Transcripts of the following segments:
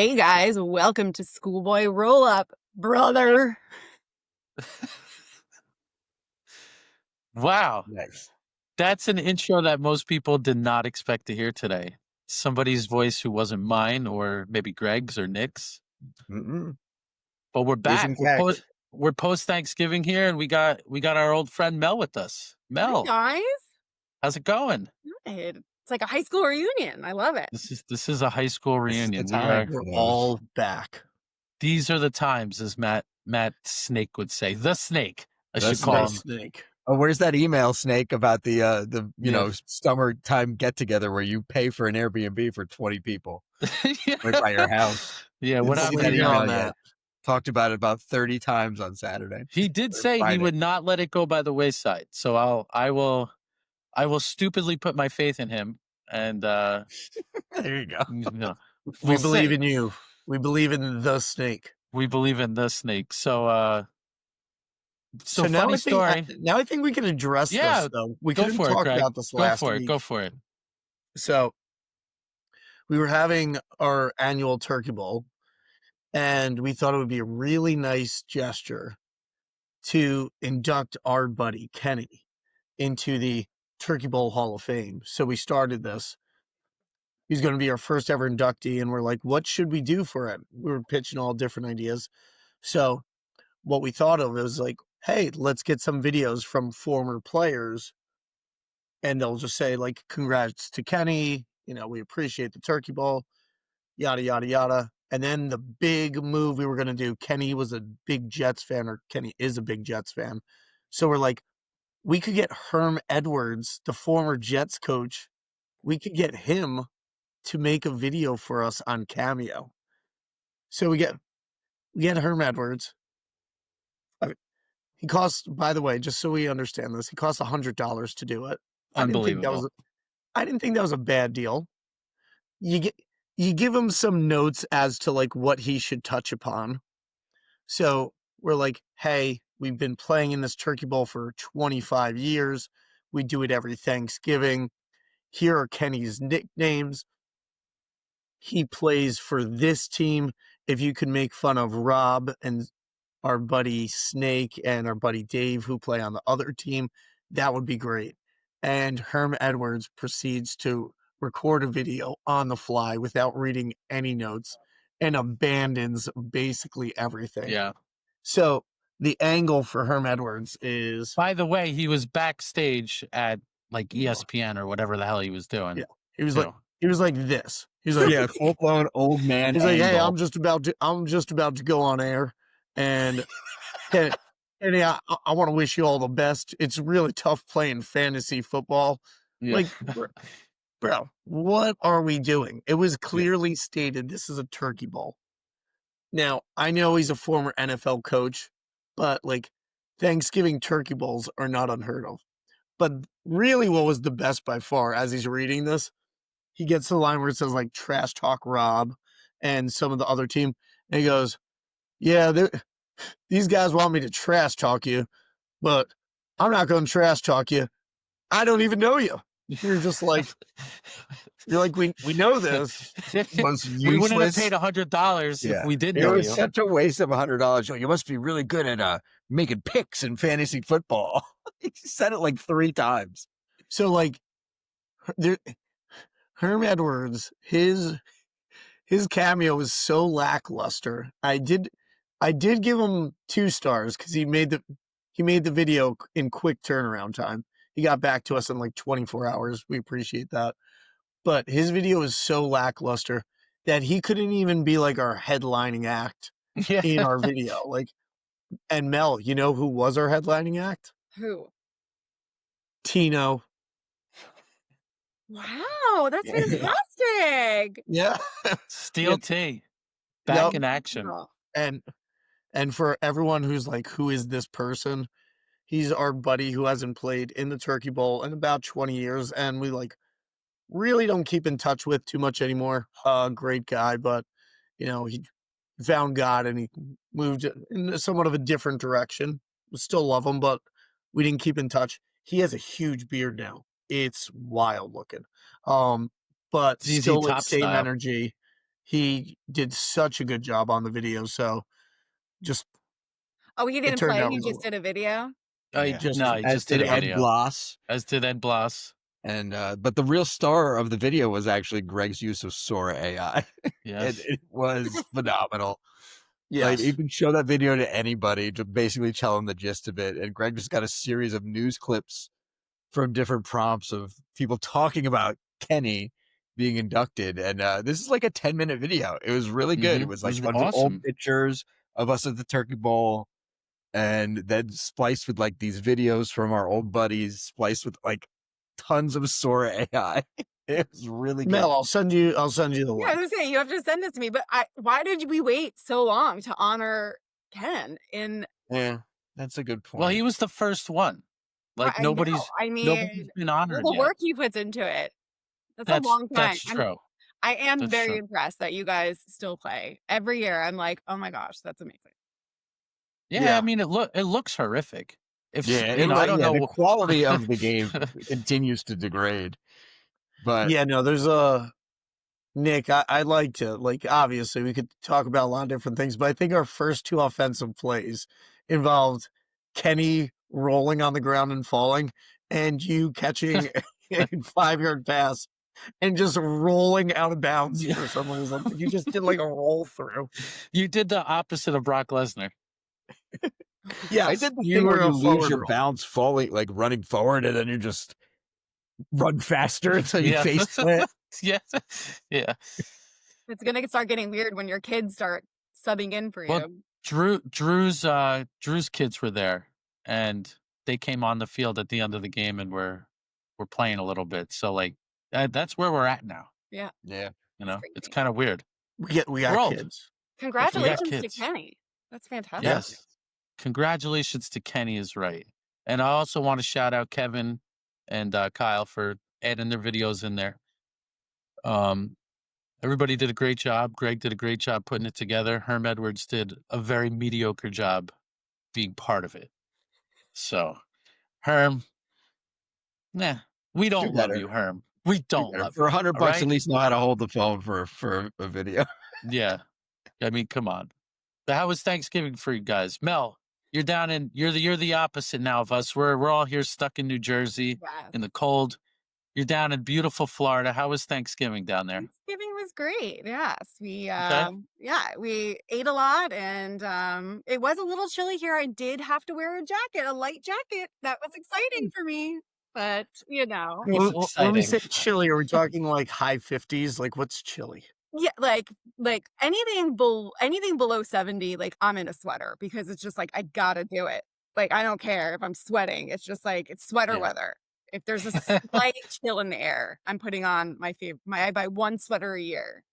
Hey guys, welcome to Schoolboy Rollup, brother. Wow. Nice. That's an intro that most people did not expect to hear today. Somebody's voice who wasn't mine or maybe Greg's or Nick's. Mm-mm. But we're back. Incorrect. We're post Thanksgiving here and we got our old friend Mel with us. Hi Mel, guys. how's it going? Good. It's like a high school reunion. I love it. This is a high school This is the reunion. time. We're all back. These are the times, as Matt Snake would say. The Snake. I The should call him. Snake. Oh, where's that email, Snake, about the summertime get together where you pay for an Airbnb for 20 people Yeah. right by your house? Yeah, what Didn't see happened that to email on yet. that? Talked about it about 30 times on Saturday. He did Or say he Friday. would not let it go by the wayside. So I will stupidly put my faith in him, and There you go. we'll We believe see. in you. We believe in the snake. We believe in the Snake. So now funny story. now I think we can address Yeah, this though. We Go couldn't for it, talk Greg. about this Go last for it. week. Go for it. So we were having our annual turkey bowl, and we thought it would be a really nice gesture to induct our buddy Kenny into the Turkey Bowl Hall of Fame. So we started this. He's going to be our first ever inductee, and we're like, what should we do for him? We were pitching all different ideas. So what we thought of was like, hey, let's get some videos from former players, and they'll just say like, congrats to Kenny, we appreciate the Turkey Bowl, yada yada yada. And then the big move we were going to do, Kenny was a big Jets fan, or Kenny is a big Jets fan, so we're like, we could get Herm Edwards, the former Jets coach, we could get him to make a video for us on Cameo. So we get Herm Edwards. He costs, by the way, just so we understand this, he costs $100 to do it. Unbelievable. I didn't think that was a bad deal. You give him some notes as to like what he should touch upon. So we're like, hey, we've been playing in this Turkey Bowl for 25 years. We do it every Thanksgiving. Here are Kenny's nicknames. He plays for this team. If you could make fun of Rob and our buddy Snake and our buddy Dave, who play on the other team, that would be great. And Herm Edwards proceeds to record a video on the fly without reading any notes and abandons basically everything. Yeah. So the angle for Herm Edwards is... By the way, he was backstage at like ESPN or whatever the hell he was doing. Yeah. He was like this. He's like, Yeah, full blown old man. he's like, hey, angle. I'm just about to go on air, and Kenny, I want to wish you all the best. It's really tough playing fantasy football. Yeah. Like, bro, what are we doing? It was clearly stated this is a turkey bowl. Now, I know he's a former NFL coach, but like Thanksgiving turkey bowls are not unheard of. But really what was the best by far, as he's reading this, he gets to the line where it says like trash talk Rob and some of the other team. And he goes, yeah, these guys want me to trash talk you, but I'm not going to trash talk you. I don't even know you. You're just like, we know this. We wouldn't have paid $100 if we did It know was you. such a waste of $100. You must be really good at making picks in fantasy football. He said it like 3 times. So like, Herm Edwards, his cameo was so lackluster. I did give him 2 stars because he made the video in quick turnaround time. He got back to us in like 24 hours. We appreciate that. But his video is so lackluster that he couldn't even be like our headlining act in our video. Like, and Mel, you know who was our headlining act? Who? Tino. Wow, that's fantastic. Yeah. Steel T. Back in action. Oh, And for everyone who's like, who is this person? He's our buddy who hasn't played in the Turkey Bowl in about 20 years, and we like really don't keep in touch with too much anymore. Great guy, but he found God and he moved in somewhat of a different direction. We still love him, but we didn't keep in touch. He has a huge beard now. It's wild looking. But ZZ still like Top same style. energy. he did such a good job on the video. So just Oh, he didn't turned play. out He really just did a video. Yeah. No, he As just did did a Ed video. Bloss. As did Ed Bloss. And but the real star of the video was actually Greg's use of Sora AI. Yes. It was phenomenal. yes. Like, you can show that video to anybody to basically tell them the gist of it. And Greg just got a series of news clips from different prompts of people talking about Kenny being inducted. And this is like a 10-minute video. It was really good. It was like a bunch of old pictures of us at the Turkey Bowl, and then spliced with like these videos from our old buddies, spliced with like tons of Sora AI. It was really good. Mel, I'll send you the Yeah, I link. was saying you have to send this to me. But why did we wait so long to honor Ken? Yeah, that's a good point. Well, he was the first one. Like I know. nobody's been honored the yet. work he puts into it. That's a long time. That's true. I am That's very true. impressed that you guys still play every year. I'm like, oh my gosh, that's amazing. Yeah, I mean, it looks horrific. If Yeah, you know, I don't know. the quality of the game continues to degrade. But Yeah, no, there's Nick, I'd like to, like, obviously we could talk about a lot of different things, but I think our first two offensive plays involved Kenny rolling on the ground and falling, and you catching a 5-yard pass and just rolling out of bounds for some reason. You just did like a roll through. You did the opposite of Brock Lesnar. Yeah, I did the you thing were where a you lose forward your roll. bounce falling, like running forward, and then you just run faster until you face plant. Yeah. Yeah. It's gonna start getting weird when your kids start subbing in for you. Well, Drew's kids were there, and they came on the field at the end of the game, and we're playing a little bit. So like that's where we're at now. Yeah. Yeah. You know, crazy. it's kind of weird. We We're got old. kids. Congratulations to kids. Kenny. That's fantastic. Yes. Congratulations to Kenny is right. And I also want to shout out Kevin and Kyle for adding their videos in there. Everybody did a great job. Greg did a great job putting it together. Herm Edwards did a very mediocre job being part of it. So, Herm, we don't love you, Herm. We don't love for you. $100 right? at least know how to hold the phone for a video. Yeah. I mean, come on. But how was Thanksgiving for you guys? Mel, you're the opposite now of us. We're all here stuck in New Jersey in the cold. You're down in beautiful Florida. How was Thanksgiving down there? Thanksgiving was great. Yes. We Okay. we ate a lot, and it was a little chilly here. I did have to wear a light jacket. That was exciting for me. But you know. It's When we say exciting. chilly, are we talking like high 50s? Like, what's chilly? Yeah, like anything below 70, like I'm in a sweater because it's just like I gotta do it. Like I don't care if I'm sweating. It's just like it's sweater weather. If there's a slight chill in the air, I'm putting on I buy one sweater a year.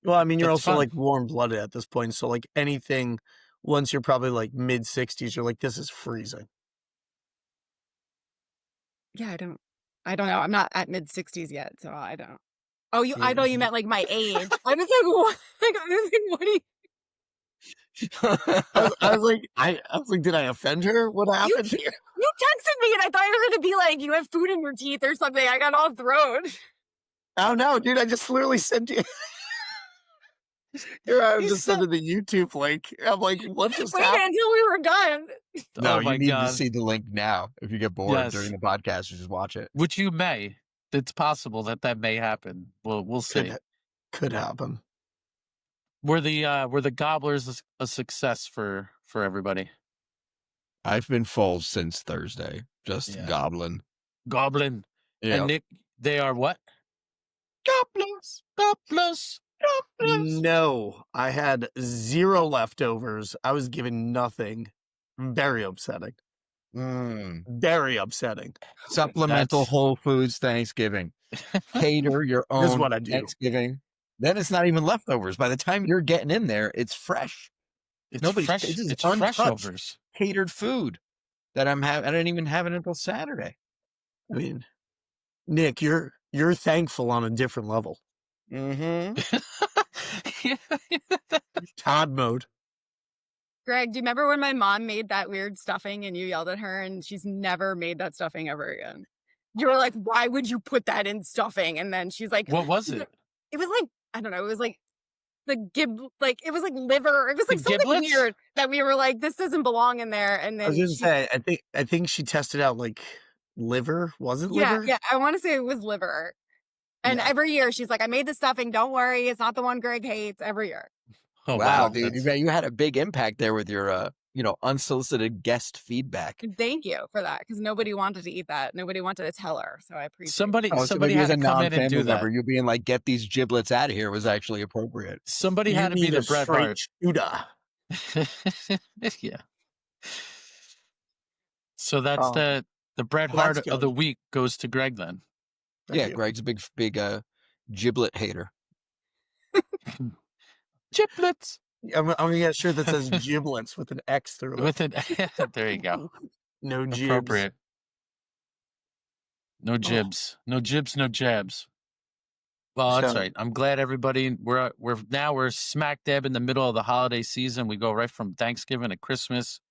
Well, I mean, you're That's also fun. like warm-blooded at this point, so like anything once you're probably like mid 60s, you're like, this is freezing. Yeah, I don't know. I'm not at mid 60s yet, so I don't. Oh, I thought you meant like my age. I was like, what? What do you? I was like, did I offend her? What happened here? You texted me, and I thought you were gonna be like, you have food in your teeth or something. I got all thrown. Oh no, dude! I just literally sent you. Here I just sent the YouTube link. I'm like, what just Wait happened? until we were done. No, Oh you my need God. to see the link now. If you get bored Yes. during the podcast, you just watch it. Which you may. It's possible that may happen. We'll see. Could happen. Were the gobblers a success for everybody? I've been full since Thursday. Just gobbling. Goblin. Yeah. And Nick, they are what? Gobblers. Gobblers. No, I had 0 leftovers. I was given nothing. Very upsetting. Very upsetting. Supplemental That's- Whole Foods Thanksgiving. Cater your This is own what I do. Thanksgiving. Then it's not even leftovers. By the time you're getting in there, it's fresh. It's Nobody's- fresh. this is It's untouched. fresh overs. Catered food that I didn't even have it until Saturday. I mean, Nick, you're thankful on a different level. Mm-hmm. Todd mode. Greg, do you remember when my mom made that weird stuffing and you yelled at her and she's never made that stuffing ever again? You were like, why would you put that in stuffing? And then she's like, What was it? It was like I don't know, it was like it was like liver. It was The like something giblets? weird that we were like, this doesn't belong in there. And I was then gonna say, I think she tested out like liver. Was it yeah, liver? yeah, I want to say it was liver. And Yeah. every year she's like, I made the stuffing. Don't worry, it's not the one Greg hates. Every year. Oh, Wow, wow. dude, you had a big impact there with your, unsolicited guest feedback. Thank you for that, because nobody wanted to eat that. Nobody wanted to tell her, so I appreciate. Somebody Oh, so somebody maybe had as a to come in and non-family do that. member, you being like, "Get these giblets out of here," was actually appropriate. Somebody You had to be need the a Bret straight Hart. shooter. Yeah. So that's Oh, the Bret well, that's Hart of the good. week goes to Greg then. Thank Yeah, you. Greg's a big giblet hater. Giblets I'm gonna get a shirt that says giblets with an X through it. with it. There you go. No jibs. Appropriate. No Oh, jibs. No jibs, no jabs. Well, that's so right. I'm glad everybody we're smack dab in the middle of the holiday season. We go right from Thanksgiving to Christmas.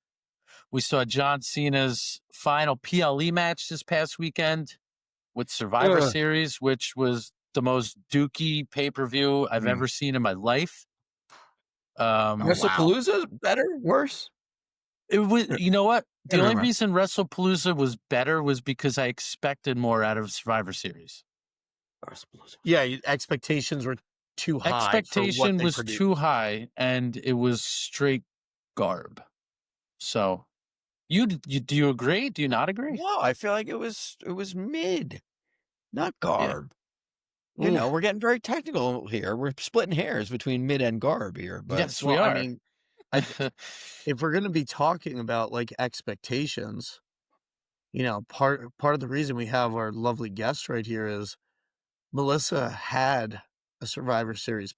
We saw John Cena's final PLE match this past weekend with Survivor Ugh. Series, which was the most dookie pay-per-view I've Mm. ever seen in my life. wow. WrestlePalooza better, worse? It was, you know what? The Can't only remember. reason WrestlePalooza was better was because I expected more out of Survivor Series. Yeah, expectations were too high. For Expectation what they was produced. too high, and it was straight garb. So, do you agree? Do you not agree? No, I feel like it was mid, not garb. You Oof. know, we're getting very technical here. We're splitting hairs between mid and garb here, but Yes, we Well, I are. mean, if we're gonna be talking about like expectations, part of the reason we have our lovely guest right here is Melissa had a Survivor Series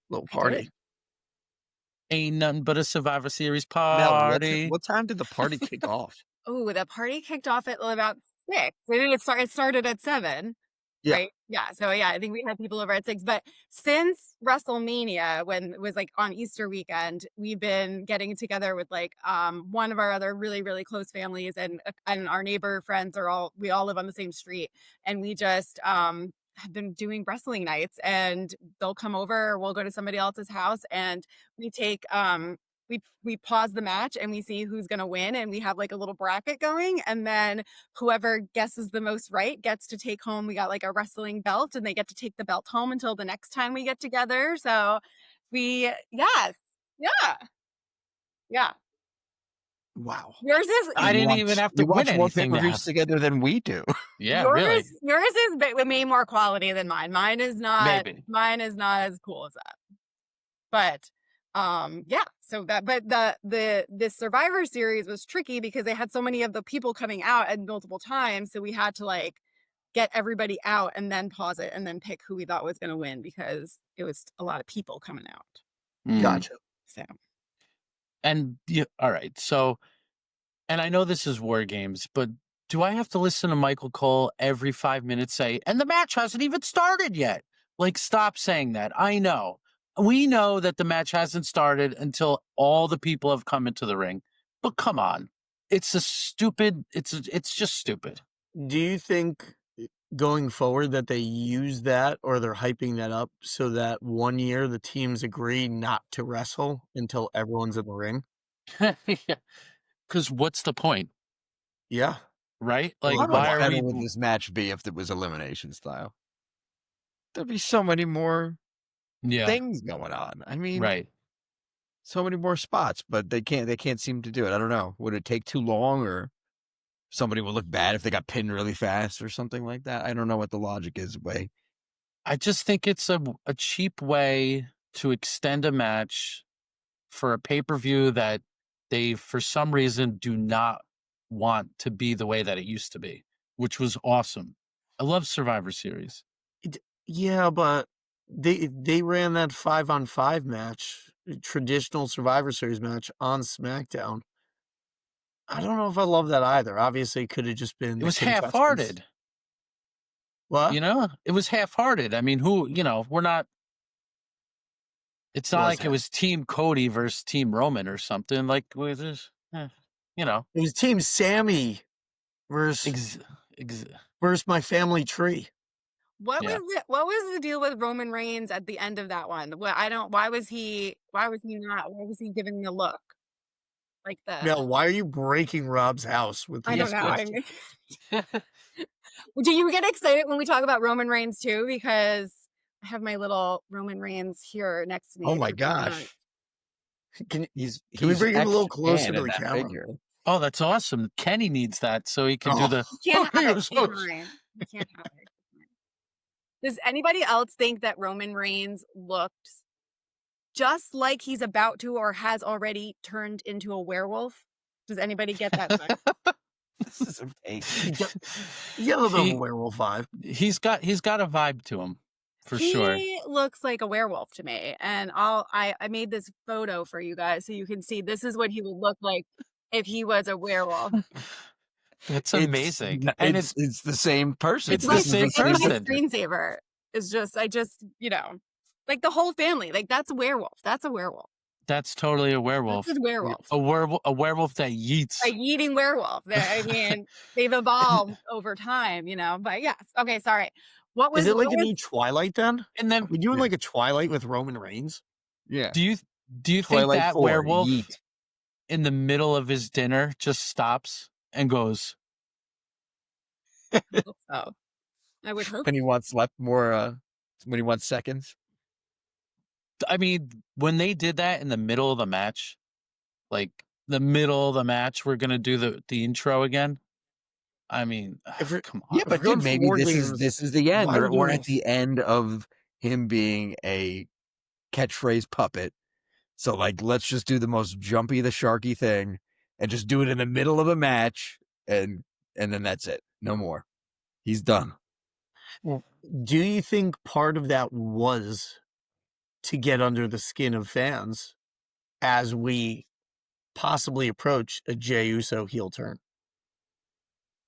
little I party. did. Ain't nothing but a Survivor Series Mel, party. what time did the party kick off? Oh, the party kicked off at about 6. Maybe it started at 7. Yeah. Right? Yeah. So yeah, I think we had people over at 6. But since WrestleMania, when it was like on Easter weekend, we've been getting together with like one of our other really, really close families, and our neighbor friends we all live on the same street. And we just have been doing wrestling nights, and they'll come over, or we'll go to somebody else's house, and we take we pause the match and we see who's going to win, and we have like a little bracket going, and then whoever guesses the most right gets to take home. We got like a wrestling belt, and they get to take the belt home until the next time we get together. So yeah. Wow. Yours is I didn't even have to You win watch more anything to pay-per-views have. together than we do. Yeah, yours really. is way more quality than mine. Mine is not Maybe. mine is not as cool as that. But yeah, so that but the Survivor Series was tricky because they had so many of the people coming out at multiple times, so we had to like get everybody out and then pause it and then pick who we thought was going to win, because it was a lot of people coming out. Mm. Gotcha. So And all right. So, and I know this is War Games, but do I have to listen to Michael Cole every 5 minutes say, and the match hasn't even started yet? Like, stop saying that. I know. We know that the match hasn't started until all the people have come into the ring. But come on. It's just stupid. Do you think going forward that they use that, or they're hyping that up so that one year the teams agree not to wrestle until everyone's in the ring? Yeah. Because what's the point? Yeah. Right? Like, How why much are better we... would this match be if it was elimination style? There'd be so many more things going on. I mean, right. so many more spots, but they can't seem to do it. I don't know. Would it take too long, or somebody would look bad if they got pinned really fast or something like that? I don't know what the logic is, way. I just think it's a cheap way to extend a match for a pay-per-view that they, for some reason, do not want to be the way that it used to be, which was awesome. I love Survivor Series. Yeah, but they ran that 5-on-5 match, traditional Survivor Series match, on SmackDown. I don't know if I love that either. Obviously, it could have just been It the was contestants. half-hearted. What? It was half-hearted. I mean, we're not... It's not like it was Team Cody versus Team Roman or something. Like, It was Team Sammy versus my family tree. What was the deal with Roman Reigns at the end of that one? Why was he giving the look like that? Now, why are you breaking Rob's house with I don't these know. questions? Do you get excited when we talk about Roman Reigns too? Because I have my little Roman Reigns here next to me. Oh my gosh. Can we He's bring him a little extra closer tan to in the that camera? figure. Oh, that's awesome. Kenny needs that so he can do the. You can't have it. It's Oh, mine. You can't have it. Does anybody else think that Roman Reigns looked just like he's about to or has already turned into a werewolf? Does anybody get that vibe? This is amazing. You get a little bit of a werewolf vibe. He's got a vibe to him, for sure. He looks like a werewolf to me, and I made this photo for you guys so you can see this is what he would look like if he was a werewolf. That's amazing. And it's the same person. It's the same person. Screensaver is just like the whole family. Like that's a werewolf. That's a werewolf. That's totally a werewolf. That's a werewolf. A werewolf that yeets. A yeeting werewolf. I mean, they've evolved over time, But yes. Okay, sorry. Is it like a new Twilight then? And then we doing like a Twilight with Roman Reigns? Yeah. Do you think Twilight that 4, werewolf yeet. in the middle of his dinner just stops and goes? I hope so. I would hope. When he wants when he wants seconds. I mean, when they did that in the middle of the match, like the middle of the match, we're gonna do the intro again. I mean, come on. Yeah, but dude, maybe this is the end. We're at the end of him being a catchphrase puppet. So like, let's just do the most jumpy, the sharky thing, and just do it in the middle of a match, and then that's it. No more. He's done. Do you think part of that was to get under the skin of fans as we possibly approach a Jey Uso heel turn?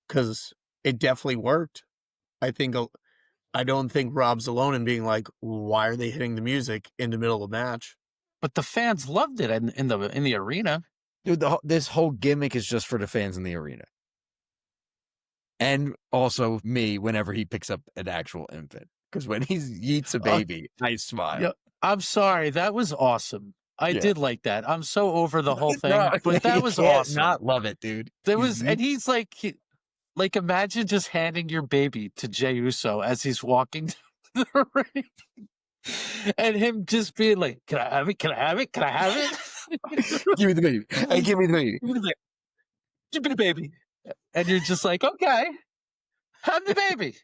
Because it definitely worked. I don't think Rob's alone in being like, why are they hitting the music in the middle of the match? But the fans loved it in the arena. Dude, this whole gimmick is just for the fans in the arena. And also me whenever he picks up an actual infant. Because when he eats a baby, I smile. Yeah, I'm sorry. That was awesome. I did like that. I'm so over the whole thing. But that was awesome. Not love it, dude. And he's like, imagine just handing your baby to Jey Uso as he's walking to the ring. And him just being like, can I have it? Can I have it? Can I have it? Give me the baby. Hey, give me the baby. Give me the baby. And you're just like, okay, have the baby.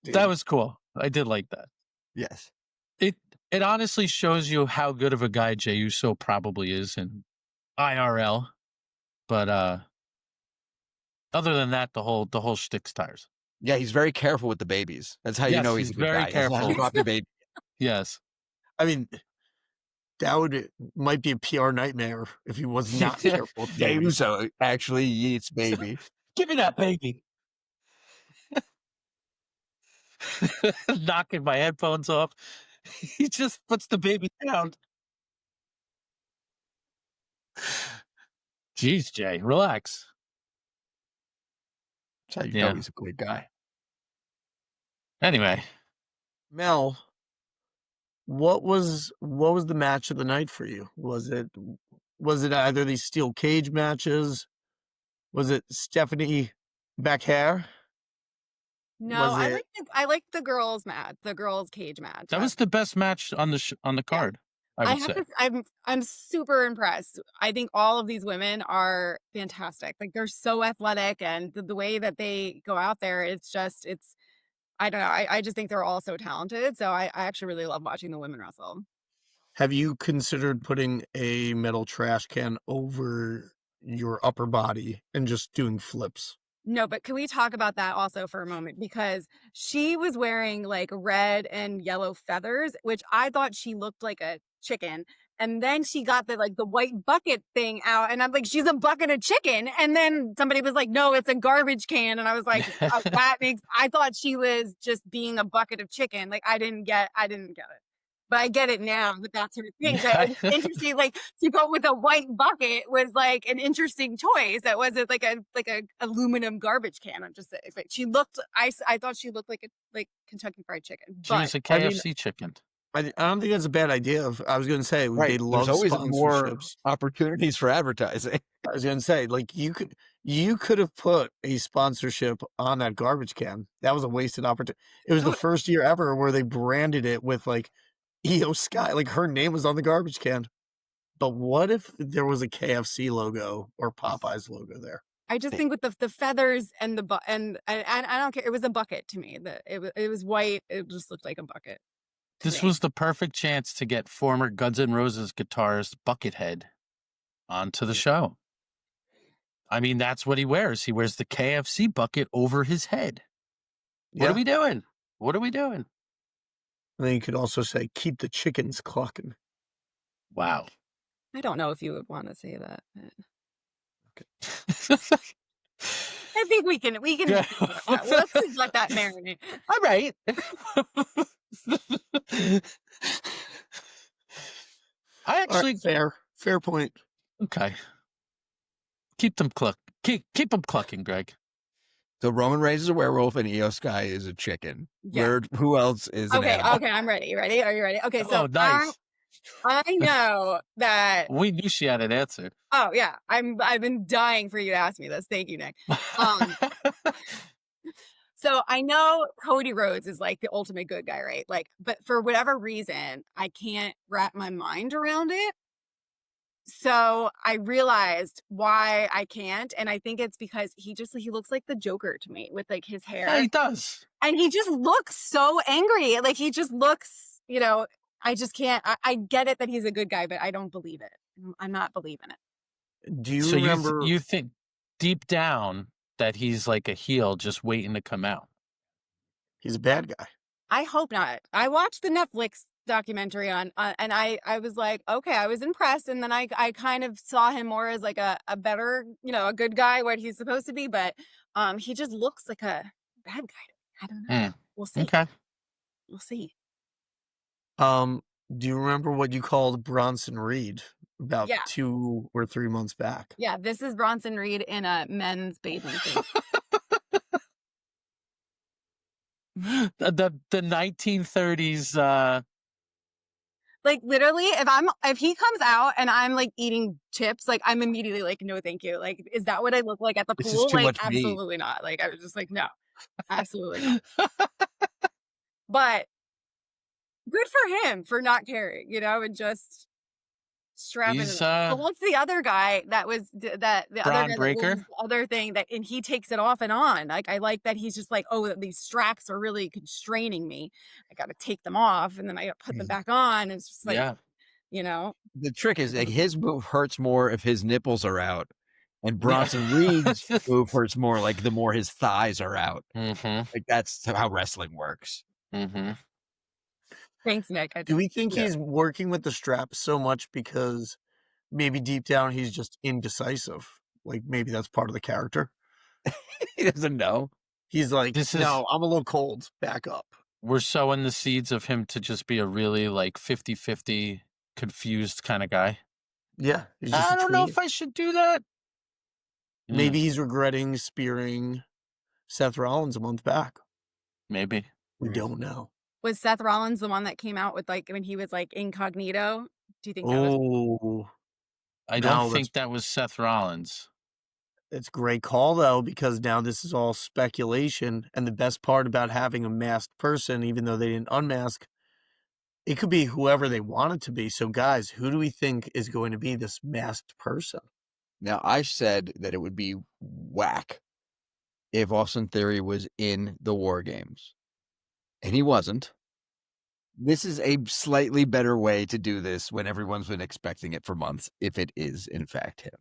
That was cool. I did like that. Yes. It honestly shows you how good of a guy Jey Uso probably is in IRL. But other than that, the whole shtick's tires. Yeah, he's very careful with the babies. That's how you know he's a good very guy. careful. Drop the baby. Yes. I mean, that might be a PR nightmare if he was not careful. Jey Uso actually eats baby. Give me that baby. Knocking my headphones off. He just puts the baby down. Jeez, Jay, relax. That's how you know he's a great guy. Anyway, Mel, what was the match of the night for you? Was it either these steel cage matches? Was it Stephanie Becker? No, I like the girls match, the girls cage match. That was the best match on the card. I would say. I'm super impressed. I think all of these women are fantastic. Like they're so athletic, and the way that they go out there, it's I don't know. I just think they're all so talented. So I actually really love watching the women wrestle. Have you considered putting a metal trash can over your upper body and just doing flips? No, but can we talk about that also for a moment? Because she was wearing like red and yellow feathers, which I thought she looked like a chicken. And then she got the white bucket thing out, and I'm like, she's a bucket of chicken. And then somebody was like, no, it's a garbage can. And I was like, I thought she was just being a bucket of chicken. Like I didn't get it. But I get it now that that's her thing. But it's interesting, like to go with a white bucket was like an interesting choice. That wasn't like a aluminum garbage can. I'm just saying. But she looked. I thought she looked like Kentucky Fried Chicken. She was a I mean, KFC chicken. I don't think that's a bad idea. I was going to say Right. they love There's always more sponsorships. opportunities for advertising. I was going to say, like you could have put a sponsorship on that garbage can. That was a wasted opportunity. It was the first year ever where they branded it with like EO Sky, like her name was on the garbage can. But what if there was a KFC logo or Popeyes logo there? I just think with the feathers and and I don't care. It was a bucket to me. It was white. It just looked like a bucket. This was the perfect chance to get former Guns N' Roses guitarist Buckethead onto the show. I mean, that's what he wears. He wears the KFC bucket over his head. What are we doing? What are we doing? And then you could also say, keep the chickens clucking. Wow. I don't know if you would want to say that. Okay. I think we can Yeah. let's just let that marinate. All right. I actually fair point. Okay. Keep them clucking, Greg. So Roman Reigns is a werewolf and Io Sky is a chicken. Yeah. Who else is an animal? Okay, I'm ready. You ready? Are you ready? Okay, so nice. I know that. We knew she had an answer. Oh yeah, I've been dying for you to ask me this. Thank you, Nick. So I know Cody Rhodes is like the ultimate good guy, right? Like, but for whatever reason, I can't wrap my mind around it. So I realized why I can't, and I think it's because he looks like the Joker to me with like his hair. Yeah, he does. And he just looks so angry. Like he just looks, I just can't. I get it that he's a good guy, but I don't believe it. I'm not believing it. Do you remember? You think deep down that he's like a heel just waiting to come out? He's a bad guy. I hope not. I watched the Netflix documentary on and I was like, okay, I was impressed, and then I kind of saw him more as like a better, a good guy, what he's supposed to be, but he just looks like a bad guy. I don't know. We'll see. Okay. We'll see. Do you remember what you called Bronson Reed about 2 or 3 months back? Yeah, this is Bronson Reed in a men's bathing suit. the 1930s like literally if he comes out and I'm like eating chips, like I'm immediately like, no thank you. Like, is that what I look like at the This pool? is too Like much meat. absolutely not. Like I was just like, no, absolutely not. But good for him for not caring, and just strapping it. But what's the other guy that was the Braun other guy Breaker? that the other thing that, and he takes it off and on. Like I like that he's just like, oh, these straps are really constraining me. I got to take them off and then I got to put them back on. It's just like, The trick is like his move hurts more if his nipples are out, and Bronson Reed's move hurts more like the more his thighs are out. Mm-hmm. Like that's how wrestling works. Mm-hmm. Thanks, Nick. Do we think he's working with the straps so much because maybe deep down he's just indecisive? Like maybe that's part of the character. He doesn't know. He's like, no, I'm a little cold. Back up. We're sowing the seeds of him to just be a really like 50-50 confused kind of guy. Yeah. I don't know if I should do that. Maybe he's regretting spearing Seth Rollins a month back. Maybe. We don't know. Was Seth Rollins the one that came out with like when he was like incognito? Do you think that was? I don't think that was Seth Rollins. It's a great call though, because now this is all speculation. And the best part about having a masked person, even though they didn't unmask, it could be whoever they want it to be. So guys, who do we think is going to be this masked person? Now I said that it would be whack if Austin Theory was in the War Games. And he wasn't. This is a slightly better way to do this when everyone's been expecting it for months, if it is, in fact, him.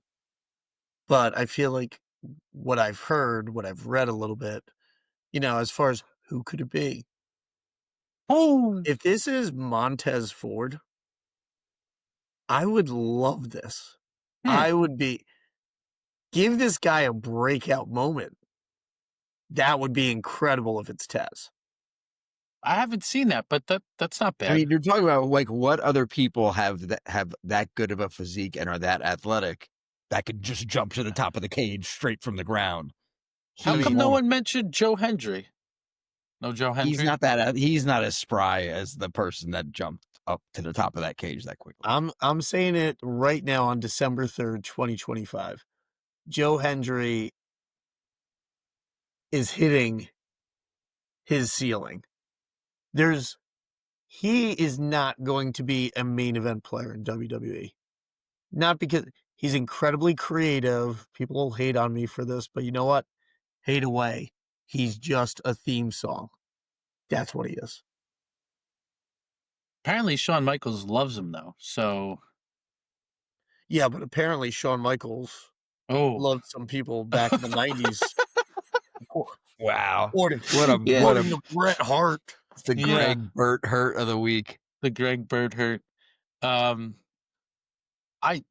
But I feel like what I've heard, what I've read a little bit, as far as who could it be? Oh, if this is Montez Ford, I would love this. I would give this guy a breakout moment. That would be incredible if it's Tez. I haven't seen that, but that's not bad. I mean, you're talking about like what other people have that good of a physique and are that athletic that could just jump to the top of the cage straight from the ground. How come no one mentioned Joe Hendry? No Joe Hendry? He's not as spry as the person that jumped up to the top of that cage that quickly. I'm saying it right now on December 3rd, 2025. Joe Hendry is hitting his ceiling. He is not going to be a main event player in WWE. Not because he's incredibly creative. People will hate on me for this, but you know what? Hate away. He's just a theme song. That's what he is. Apparently Shawn Michaels loves him though. So yeah, but apparently Shawn Michaels loved some people back in the 90s. Wow. What a Bret Hart. It's the Greg Burt hurt of the week. The Greg Burt hurt.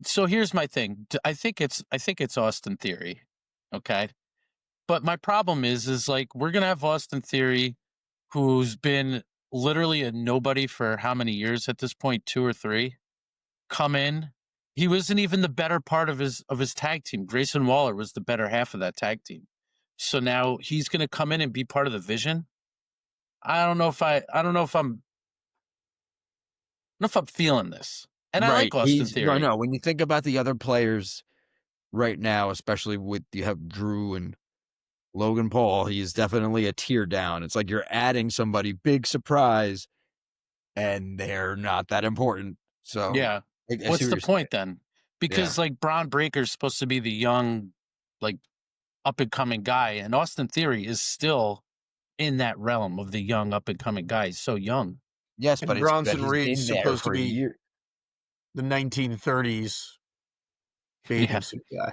So here's my thing. I think it's Austin Theory. Okay. But my problem is like we're gonna have Austin Theory, who's been literally a nobody for how many years at this point, 2 or 3, come in. He wasn't even the better part of his tag team. Grayson Waller was the better half of that tag team. So now he's gonna come in and be part of the vision. I don't know if I'm feeling this. And I like Austin Theory. No, when you think about the other players right now, especially you have Drew and Logan Paul, he's definitely a tier down. It's like you're adding somebody, big surprise, and they're not that important. So yeah, what's the point then? Because like Braun Breaker's supposed to be the young, like up and coming guy, and Austin Theory is still in that realm of the young up and coming guy. He's so young. Yes, and but Bronson Reed's supposed to be the 1930s bathing suit guy.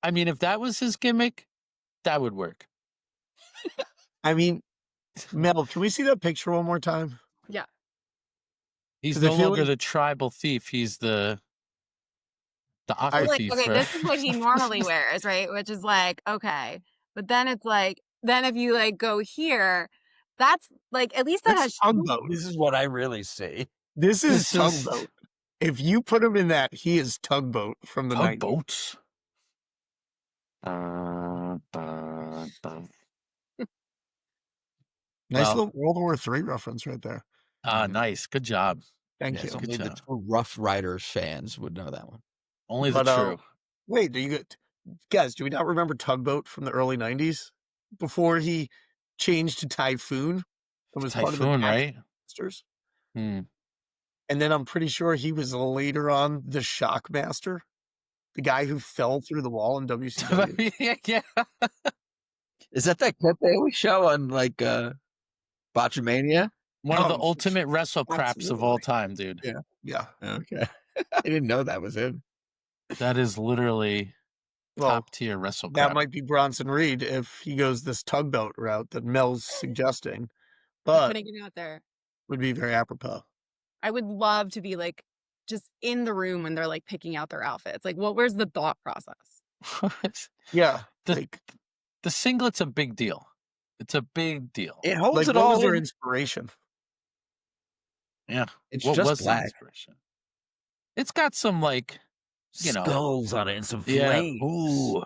I mean, if that was his gimmick, that would work. I mean, Mel, can we see that picture one more time? Yeah. He's no longer the tribal thief. He's the aqua thief. Okay, this is what he normally wears, right? Which is like, okay. But then it's like, then if you like go here, that's like, at least that has tugboat. This is what I really see. This is tugboat. If you put him in that, he is tugboat from the tugboats. Nice little World War III reference right there. Nice. Good job. Thank you. Only the true Rough Riders fans would know that one. Only the true. Wait, guys, do we not remember Tugboat from the early 90s? Before he changed to Typhoon? It was Typhoon, part of the right? Masters. And then I'm pretty sure he was later on the Shockmaster. The guy who fell through the wall in WCW. yeah. Is that clip they always show on like Botchamania? One of the ultimate wrestle craps of all time, dude. Yeah. Okay. I didn't know that was him. That is literally top tier wrestle crap. That might be Bronson Reed if he goes this tugboat route that Mel's suggesting. But putting it out there would be very apropos. I would love to be like just in the room when they're like picking out their outfits. Like, where's the thought process? Yeah. The singlet's a big deal. It's a big deal. It holds it all. What was their inspiration? Yeah. It's just black. Inspiration? It's got some like, skulls on it and some flames. Ooh.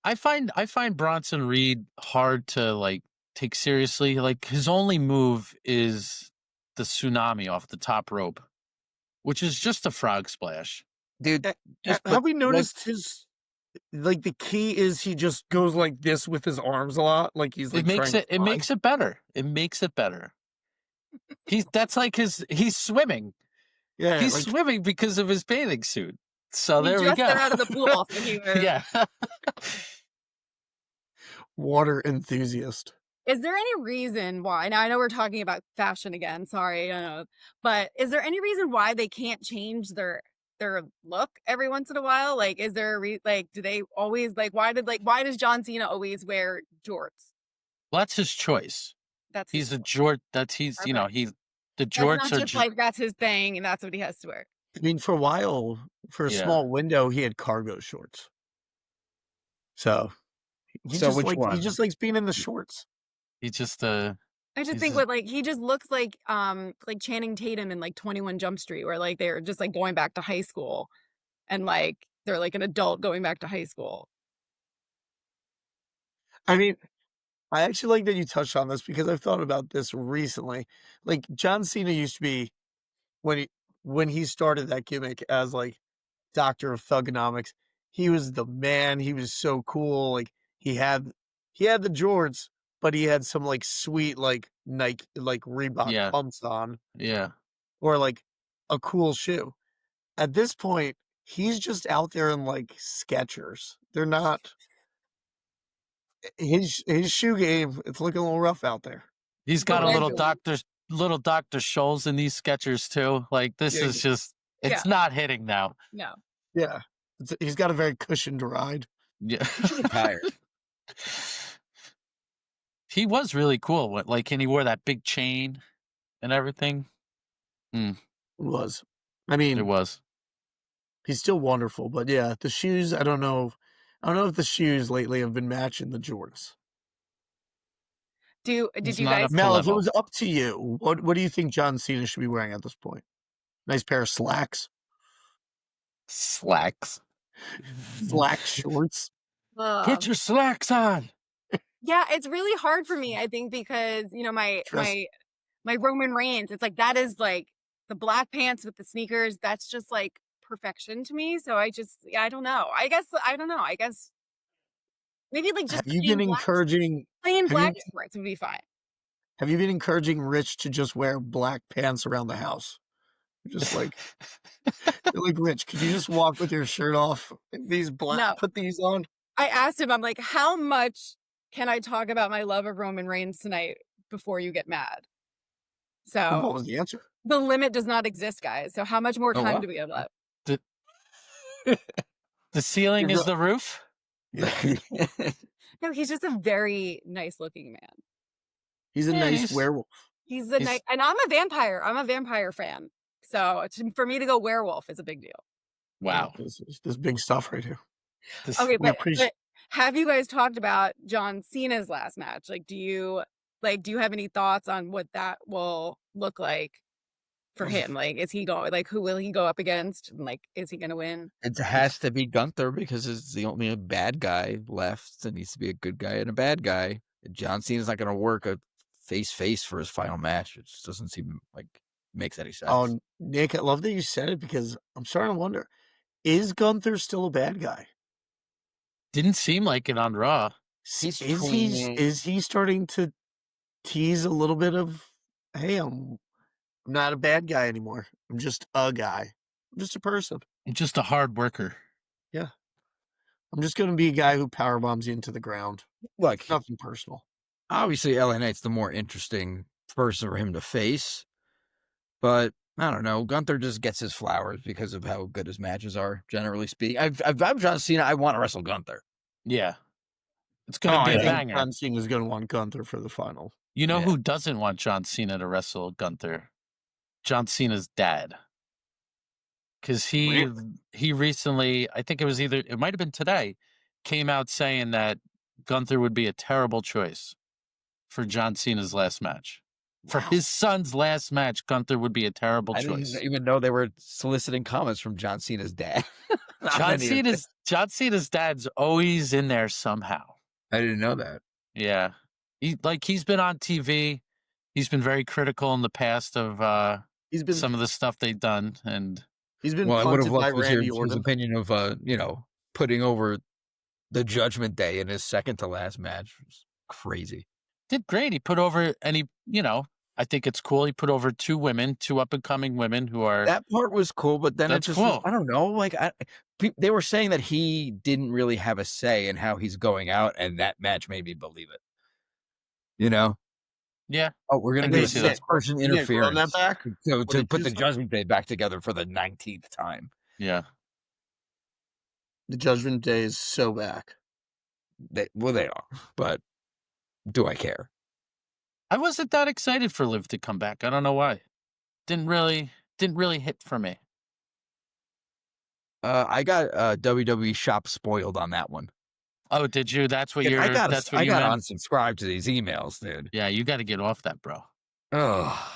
I find Bronson Reed hard to like take seriously. Like his only move is the tsunami off the top rope, which is just a frog splash. Dude, have we noticed his like the key is he just goes like this with his arms a lot, like he's like it makes it better. It makes it better. He's swimming. Yeah, he's swimming because of his bathing suit. So there we go. Got out of the pool. So yeah. Water enthusiast. Is there any reason why? Now I know we're talking about fashion again. Sorry, but is there any reason why they can't change their look every once in a while? Like, is there do they always why does John Cena always wear jorts? Well, that's his choice. He's a jort. The jorts are just like that's his thing and that's what he has to wear. I mean, for a while, for a small window, he had cargo shorts. So So which he one? just likes being in the shorts. He just I just he's think a- with like he just looks like Channing Tatum in like 21 Jump Street, where like they're just like going back to high school and like they're like an adult going back to high school. I mean, I actually like that you touched on this because I've thought about this recently. Like John Cena used to be when he started that gimmick as like Doctor of Thugonomics, he was the man. He was so cool. Like he had the jorts, but he had some like sweet like Nike like Reebok yeah, pumps on yeah. or like a cool shoe. At this point, he's just out there in like Skechers. They're not his shoe game. It's looking a little rough out there. He's But got a when little Dr. Scholl's in these Skechers too. Like this Yeah, is just yeah, it's not hitting now. no. yeah. He's got a very cushioned ride. Yeah. He should retire. He was really cool. Like, and he wore that big chain and everything. It was. I It mean, was. he's still wonderful, but yeah, the shoes, I don't know. I don't know if the shoes lately have been matching the jorts. Did He's you not guys up to Mel, if it level. was up to you, what do you think John Cena should be wearing at this point? Nice pair of slacks, Slacks. slack shorts. Put your slacks on. Yeah, it's really hard for me, I think, because you know Dress- my Roman Reigns, it's like that is like the black pants with the sneakers, that's just like perfection to me. So I don't know. I don't know. I guess maybe like just Have you been encouraging? plain have black you- shorts would be fine. Have you been encouraging Rich to just wear black pants around the house? Just like you're like Rich, could you just walk with your shirt off? These black, No. put these on. I asked him, I'm like, how much can I talk about my love of Roman Reigns tonight before you get mad? And what So was the answer? the limit does not exist, guys. So how much more Oh, time wow. do we have left? The ceiling You're is the roof. Yeah. No, he's just a very nice looking man. He's a Yeah, nice he's- werewolf. He's a nice, and I'm a vampire. I'm a vampire fan. So for me to go werewolf is a big deal. Wow. This big stuff right here. This, Okay, We but appreciate- have you guys talked about John Cena's last match? Like, do you have any thoughts on what that will look like for him? Like, is he going? Like, who will he go up against? And like, is he going to win? It has to be Gunther because it's the only bad guy left. It needs to be a good guy and a bad guy. John Cena's not going to work a face for his final match. It just doesn't seem like makes any sense. Oh, Nick, I love that you said it because I'm starting to wonder: is Gunther still a bad guy? didn't seem like it on Raw. He's Is he starting to tease a little bit of, hey, I'm not a bad guy anymore. I'm just a guy. I'm just a person. Just a hard worker. I'm just going to be a guy who power bombs you into the ground. Like Nothing personal. obviously LA Knight's the more interesting person for him to face, but I don't know. Gunther just gets his flowers because of how good his matches are, generally speaking. I'm John Cena. I want to wrestle Gunther. Yeah. It's going to I be a think banger. John Cena's going to want Gunther for the final. You know Yeah. who doesn't want John Cena to wrestle Gunther? John Cena's dad. Because he recently, I think it might have been today, came out saying that Gunther would be a terrible choice for John Cena's last match. For Wow. his son's last match, Gunther would be a terrible I choice. didn't even know they were soliciting comments from John Cena's dad. John Cena's dad's always in there somehow. I didn't know that. Yeah. He's been on TV. He's been very critical in the past of He's been some of the stuff they've done. And he's been Well, I would have punted by loved to hear Randy his Orton. opinion of putting over the Judgment Day in his second to last match. It was crazy. did great. He put over, and I think it's cool. He put over two up and coming women who are. That part was cool, but then it That's just cool. I don't know. Like they were saying that he didn't really have a say in how he's going out, and that match made me believe it. You know? Yeah. Oh, we're gonna I do can see that. person Nick, run interference that back. to What did put you the say? Judgment Day back together for the 19th time. Yeah. The Judgment Day is so back. They are, but do I care? I wasn't that excited for Liv to come back. I don't know why. Didn't really hit for me. I got WWE shop spoiled on that one. Oh, did you? That's what I gotta that's what you meant? unsubscribe to these emails, dude. Yeah, you gotta get off that, bro. Oh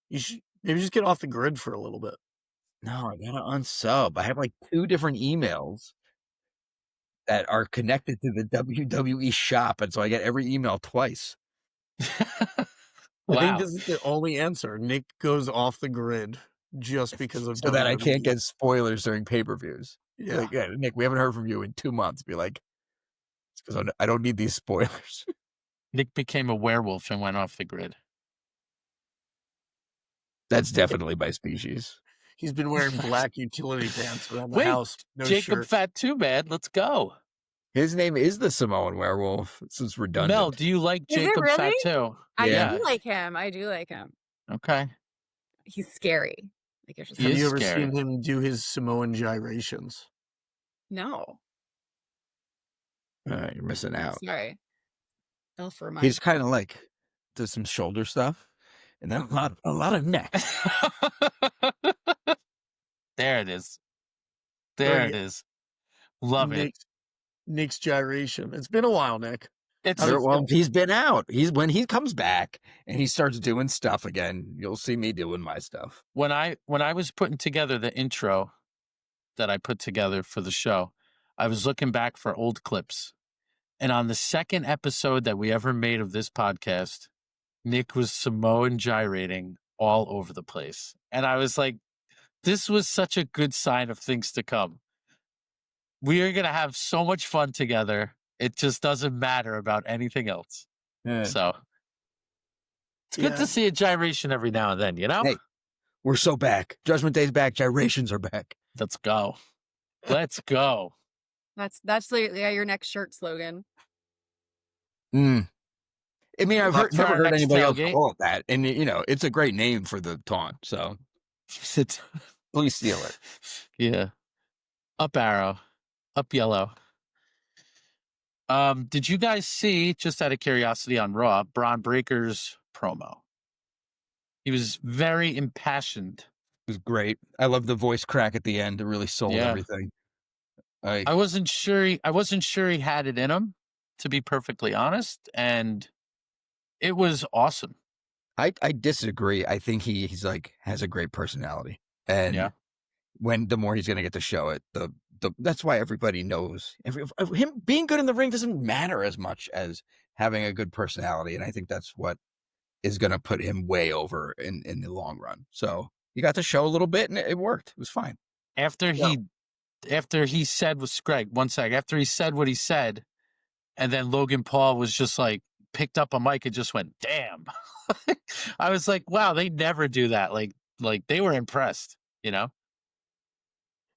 You should maybe just get off the grid for a little bit. no, I gotta unsub. I have like 2 different emails that are connected to the WWE shop, and so I get every email twice. I think Wow. this is the only answer. Nick goes off the grid just because of So that I can't WWE. get spoilers during pay-per-views. Yeah. Like, yeah, Nick, we haven't heard from you in 2 months. Be like, it's because I don't need these spoilers. Nick became a werewolf and went off the grid. That's definitely my species. He's been wearing black utility pants around the Wait, house. No Jacob shirt. Fat Too Bad. Let's go. His name is the Samoan werewolf. It's redundant. Mel, do you like Is it Jacob really? Fat Too? I Yeah. do like him. I do like him. Okay. He's scary. Like it's just He Have is you ever scary. seen him do his Samoan gyrations? no. You're missing out. Sorry. Fell for my He's kind of like does some shoulder stuff, and then a lot of neck. There it is. There it is. Love it. Nick's gyration. It's been a while, Nick. It's Well, he's been out. When he comes back and he starts doing stuff again, you'll see me doing my stuff. when I was putting together the intro that I put together for the show, I was looking back for old clips. And on the second episode that we ever made of this podcast, Nick was Samoan gyrating all over the place. And I was like, this was such a good sign of things to come. We are going to have so much fun together. It just doesn't matter about anything else. Yeah. So it's good to see a gyration every now and then, you know? Hey, we're so back. Judgment Day's back. Gyrations are back. Let's go. Let's go. That's like your next shirt slogan. I mean, I've Up for never our heard next anybody else tailgate. call it that, and it's a great name for the taunt. So please steal it. Yeah. Up arrow. Up yellow. Did you guys see, just out of curiosity on Raw, Braun Breaker's promo? He was very impassioned. It was great. I love the voice crack at the end. It really sold everything. I wasn't sure he had it in him, to be perfectly honest, and it was awesome. I disagree. I think he's like has a great personality, and the more he's going to get to show it, that's why everybody knows him being good in the ring doesn't matter as much as having a good personality, and I think that's what is going to put him way over in the long run. So you got to show a little bit, and it worked. It was fine. After he said with Greg, one sec, after he said what he said, and then Logan Paul was just like picked up a mic and just went, damn. I was like, wow, they never do that. Like they were impressed, you know?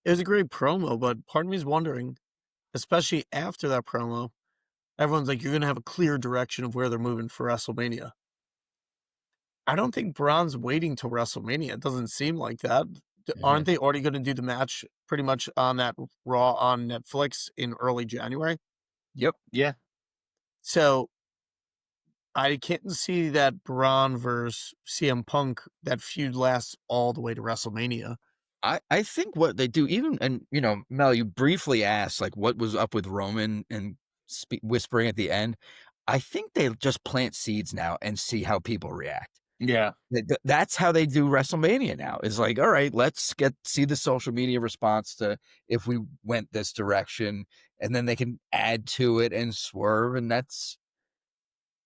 It was a great promo, but part of me is wondering, especially after that promo, everyone's like, you're going to have a clear direction of where they're moving for WrestleMania. I don't think Braun's waiting till WrestleMania. It doesn't seem like that. Aren't they already going to do the match pretty much on that Raw on Netflix in early January? Yep. Yeah. So I can't see that Braun versus CM Punk, that feud lasts all the way to WrestleMania. I think what they do, and Mel, you briefly asked like what was up with Roman and whispering at the end. I think they just plant seeds now and see how people react. Yeah. That's how they do WrestleMania now. Is like, all right, let's see the social media response to if we went this direction, and then they can add to it and swerve, and that's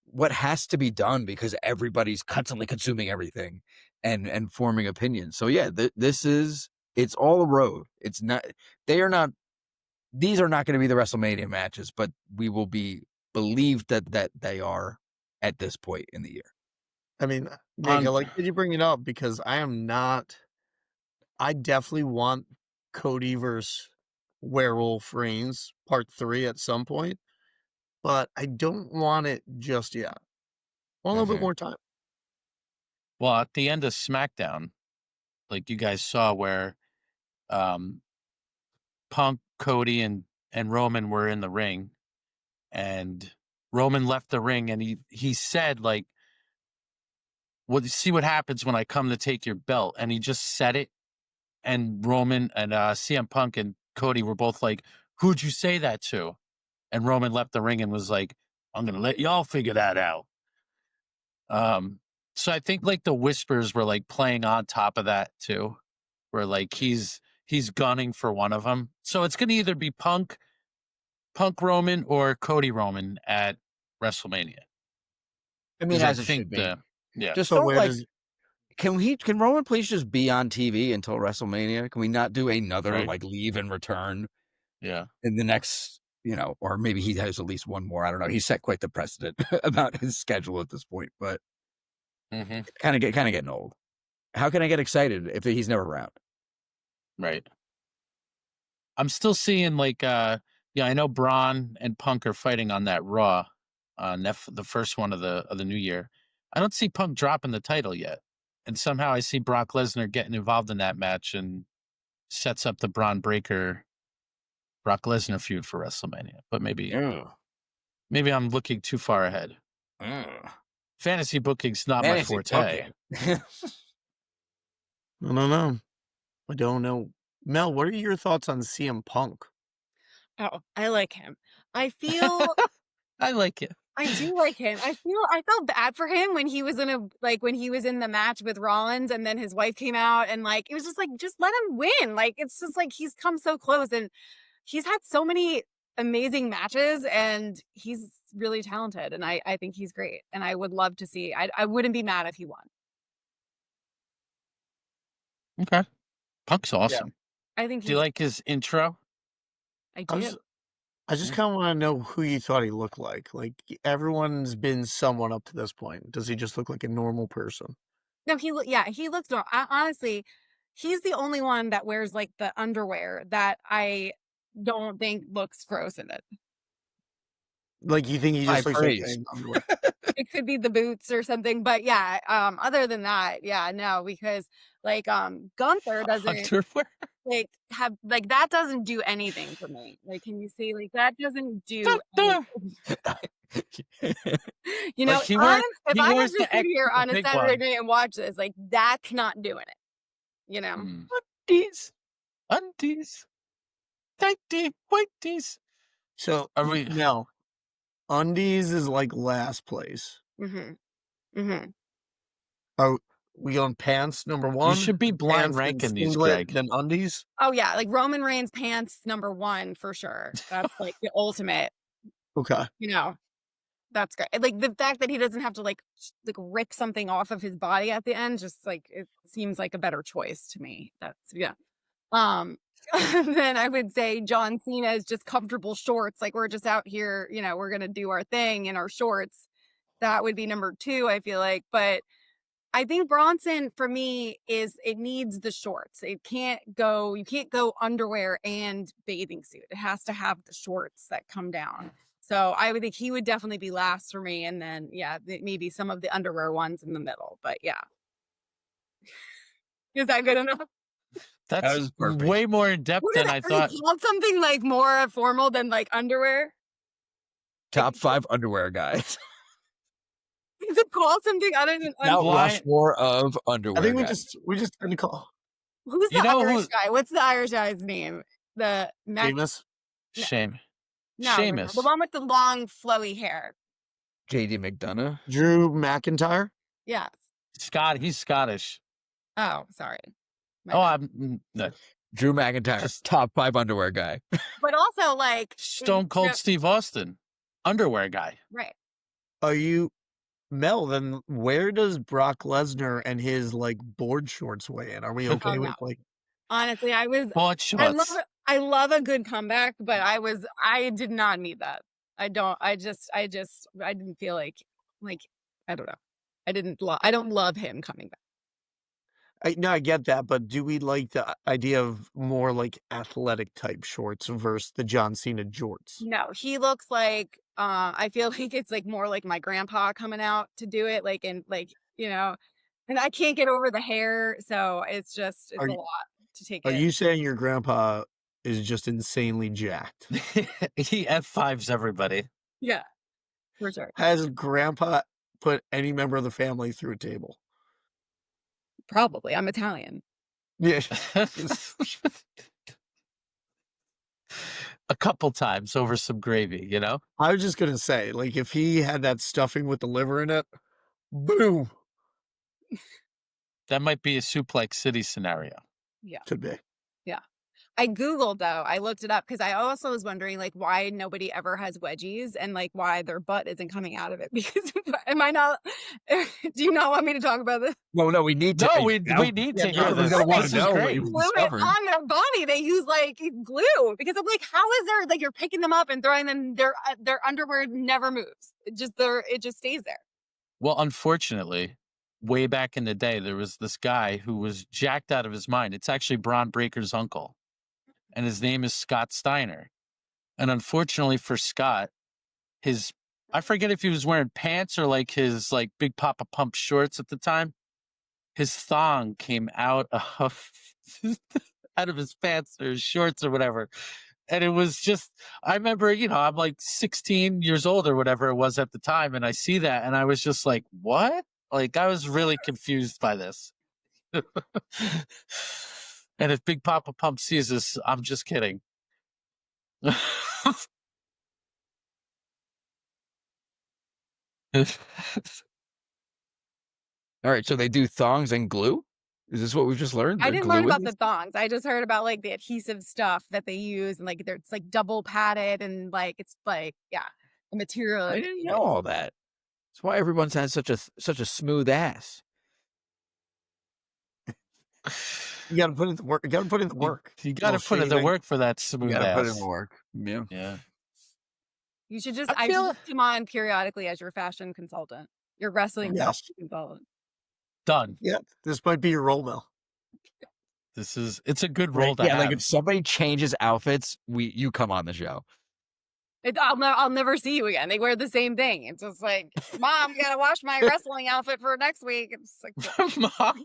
what has to be done because everybody's constantly consuming everything and forming opinions. So yeah, it's all a road. It's not, these are not going to be the WrestleMania matches, but we will be believed that they are at this point in the year. I mean, Nick, I like that you bring it up because I definitely want Cody versus Werewolf Reigns part 3 at some point, but I don't want it just yet. I want a little bit more time. Well, at the end of SmackDown, like you guys saw where Punk, Cody, and Roman were in the ring, and Roman left the ring, and he said, like, "Well, see what happens when I come to take your belt," and he just said it, and Roman and CM Punk and Cody were both like, "Who'd you say that to?" And Roman left the ring and was like, I'm going to let y'all figure that out. So I think like the whispers were like playing on top of that too, where like he's gunning for one of them. So it's going to either be Punk Roman or Cody Roman at WrestleMania. I mean, 'Cause I as it should think be. yeah. Just So don't where like. does Can Roman please just be on TV until WrestleMania? Can we not do another Right. like leave and return Yeah. in the next, or maybe he has at least one more. I don't know. He's set quite the precedent about his schedule at this point, but Mm-hmm. kind of getting old. How can I get excited if he's never around? Right. I'm still seeing like I know Braun and Punk are fighting on that Raw, the first one of the new year. I don't see Punk dropping the title yet, and somehow I see Brock Lesnar getting involved in that match and sets up the Braun Breaker Brock Lesnar feud for WrestleMania. But maybe I'm looking too far ahead. Fantasy booking's not my forte. I don't know. I don't know. Mel, what are your thoughts on CM Punk? Oh, I like him. I feel I like it. I do like him. I felt bad for him when he was in the match with Rollins and then his wife came out and like it was just like just let him win. Like it's just like he's come so close and he's had so many amazing matches and he's really talented and I think he's great and I would love to see I wouldn't be mad if he won. Okay. Punk's awesome. I think Do you like his intro? I do. I just kind of want to know who you thought he looked like. Like everyone's been someone up to this point. Does he just look like a normal person? No, he looks normal. Honestly, he's the only one that wears like the underwear that I don't think looks gross in it. Like you think he just looks like underwear? It could be the boots or something, but yeah. Other than that, yeah, no, because like Gunther doesn't Underwear? like have like that doesn't do anything for me. Like, can you see like that doesn't do anything. You know, Like, if I have to sit here on a Saturday night and watch this, like that's not doing it. You know, Undies, tighty whiteies. So Are we? No, Undies is like last place. Are we on pants number one? You should be blind Pants, ranking then these, singlet, Greg. then undies. Oh yeah, like Roman Reigns pants number 1 for sure. That's like the ultimate. Okay. You know, that's great. Like the fact that he doesn't have to like rip something off of his body at the end, just like it seems like a better choice to me. That's yeah. Then I would say John Cena is just comfortable shorts. Like we're just out here, you know, we're gonna do our thing in our shorts. That would be number 2, I feel like. But I think Bronson for me it needs the shorts. You can't go underwear and bathing suit. It has to have the shorts that come down. So I would think he would definitely be last for me. And then, yeah, maybe some of the underwear ones in the middle. But yeah. Is that good enough? That's way more in depth than I thought. You want something like more formal than like underwear? Top 5 underwear guys. Is it called something other than Now underwear? Rushmore of underwear. I think guys. we just tend to call. Who's the Irish guy? What's the Irish guy's name? Seamus? Shame. No, Seamus. the one with the long flowy hair. JD McDonough. Drew McIntyre? Yes. He's Scottish. Oh, sorry. No. Drew McIntyre, top 5 underwear guy. But also like Stone Cold Steve Austin, underwear guy. Right. Are you Mel? Then where does Brock Lesnar and his like board shorts weigh in? Are we okay with like? Honestly, board shorts. I love a good comeback, but I did not need that. I didn't feel like I don't know. I don't love him coming back. I get that, but do we like the idea of more like athletic type shorts versus the John Cena jorts? No, he looks like I feel like it's like more like my grandpa coming out to do it, like and like you know, and I can't get over the hair, so it's a lot to take. Are you saying your grandpa is just insanely jacked? He F5s everybody. Yeah, for sure. Has grandpa put any member of the family through a table? Probably. I'm Italian. Yeah. a couple times over some gravy, you know? I was just gonna say, like, if he had that stuffing with the liver in it, boom, That might be a Suplex City scenario. Yeah. could be. Yeah. I Googled though, I looked it up because I also was wondering like why nobody ever has wedgies and like why their butt isn't coming out of it because am I not do you not want me to talk about this? Well, no, we need to. No, we need to hear everyone's this. gonna wanna This is know what great. you've Glue it discovered. on their body. They use like glue because I'm like, how is there like you're picking them up and throwing them? Their underwear never moves. It just stays there. Well, unfortunately, way back in the day, there was this guy who was jacked out of his mind. It's actually Braun Breaker's uncle, and his name is Scott Steiner. And unfortunately for Scott, I forget if he was wearing pants or like his like Big Papa Pump shorts at the time. His thong came out of out of his pants or his shorts or whatever. And it was just, I remember, I'm like 16 years old or whatever it was at the time. And I see that and I was just like, what? Like, I was really confused by this. And if Big Papa Pump sees this, I'm just kidding. All right, so they do thongs and glue? Is this what we've just learned? I They're didn't learn gluing about the this? thongs. I just heard about like the adhesive stuff that they use and like it's like double padded and like it's like the material. I didn't know all that. That's why everyone's had such a smooth ass. You gotta put in the work. You gotta put in the work. You got to put in the work for that smooth You gotta put in ass. the work. Yeah. Yeah. You should just I I feel- should put him on periodically as your fashion consultant, your wrestling Yes. fashion consultant. Done. Yeah, this might be your role mill. It's a good role to Yeah, have. like if somebody changes outfits, you come on the show. I'll never see you again. They wear the same thing. It's just like, Mom, gotta wash my wrestling outfit for next week. It's like, Mom.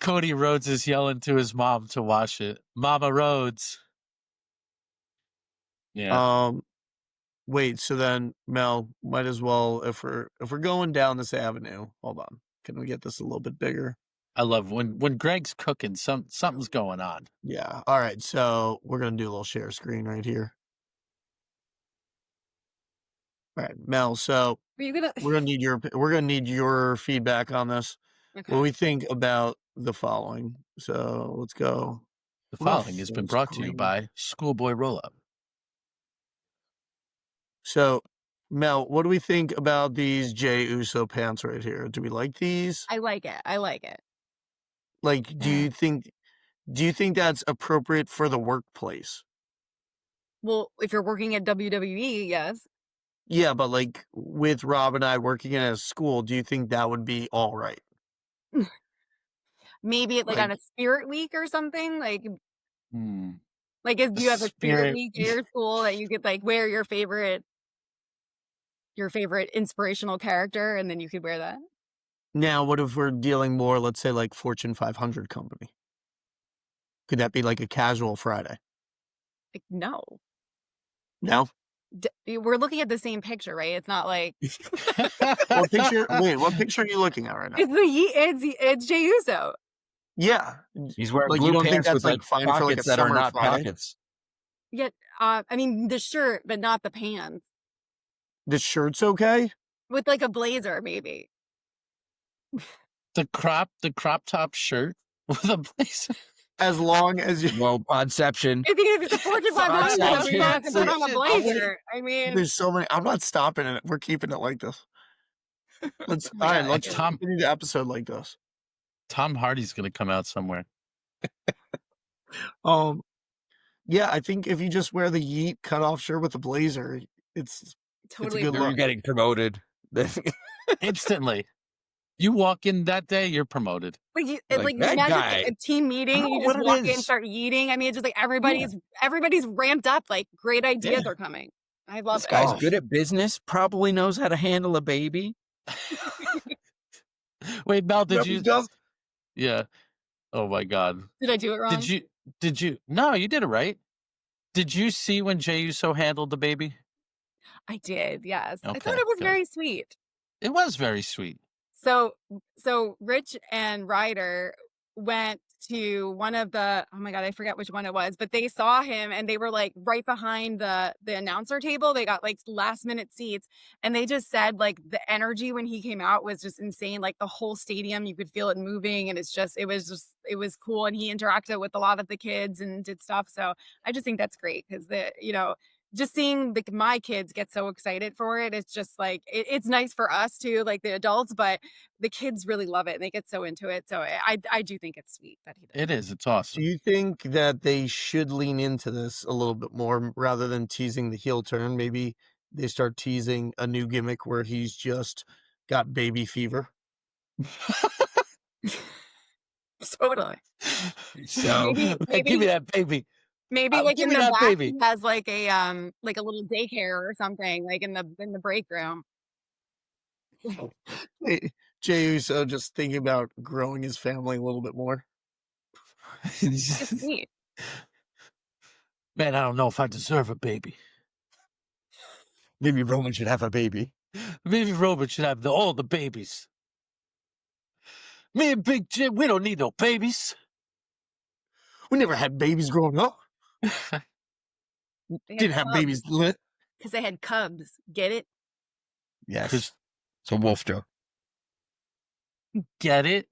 Cody Rhodes is yelling to his mom to wash it. Mama Rhodes. Yeah. Wait. So then, Mel, might as well if we're going down this avenue. Hold on. Can we get this a little bit bigger? I love when Greg's cooking, something's going on. Yeah. All right. So we're gonna do a little share screen right here. All right, Mel. So are you gonna? we're gonna need your feedback on this. Okay. What do we think about the following? So let's go. The What about following has been full brought to you screen? by Schoolboy Rollup. So, Mel, what do we think about these Jey Uso pants right here? Do we like these? I like it. I like it. Like, do you think that's appropriate for the workplace? Well, if you're working at WWE, yes. Yeah, but like with Rob and I working in a school, do you think that would be all right? Maybe like on a spirit week or something. Like if you have a spirit Spirit- week at your school that you could like wear your favorite inspirational character, and then you could wear that. Now, what if we're dealing more, let's say, like Fortune 500 company? Could that be like a casual Friday? Like no. No. We're looking at the same picture, right? It's not like What picture? Wait, what picture are you looking at right now? it's Jey Uso. Yeah, He's wearing Like, you blue don't think pants that's, with like, fine for, like, a pockets that are summer not Friday? pockets. Yet, I mean the shirt, but not the pants. the shirt's okay. With like a blazer, maybe. The crop top shirt with a blazer. As long as you, Well, Podception. If it's a Fortune 500, Sounds you have to put on a good. blazer. I mean, there's so many. I'm not stopping it. We're keeping it like this. Let's my all right. God. Let's Tom- continue the episode like this. Tom Hardy's gonna come out somewhere. Yeah, I think if you just wear the Yeet cutoff shirt with the blazer, it's totally. good You're look. getting promoted. Instantly. You walk in that day, you're promoted. Like, Like, that imagine guy. a team meeting, I don't you know just what it walk in, is. start yeeting. I mean, it's just like everybody's ramped up. Like great ideas are coming. I love This it. guy's Oh. good at business. Probably knows how to handle a baby. Wait, Mel, did Yep, you? he does. Yeah. Oh my God. Did I do it wrong? Did you? No, you did it right. Did you see when Jey Uso handled the baby? I did. Yes, I Okay, thought it was good. very sweet. It was very sweet. So Rich and Ryder went to one of the, oh my God, I forget which one it was, but they saw him and they were like right behind the announcer table. They got like last minute seats, and they just said like the energy when he came out was just insane. Like the whole stadium, you could feel it moving, and it was cool. And he interacted with a lot of the kids and did stuff. So I just think that's great because just seeing my kids get so excited for it, it's just like it's nice for us too, like the adults, but the kids really love it and they get so into it. So I do think it's sweet that he did. It is. It's Do awesome. you think that they should lean into this a little bit more rather than teasing the heel turn? Maybe they start teasing a new gimmick where he's just got baby fever. Totally. So Hey, give me that baby. Maybe like give in me the that back baby. he has like a little daycare or something, like in the break room. Jey Uso just thinking about growing his family a little bit more. It's neat. Man, I don't know if I deserve a baby. maybe Roman should have a baby. Maybe Robert should have all the babies. Me and Big Jim, we don't need no babies. We never had babies growing up. Didn't have babies lit. Because they had cubs. Get it? Yes. 'Cause- It's a wolf joke. Get it?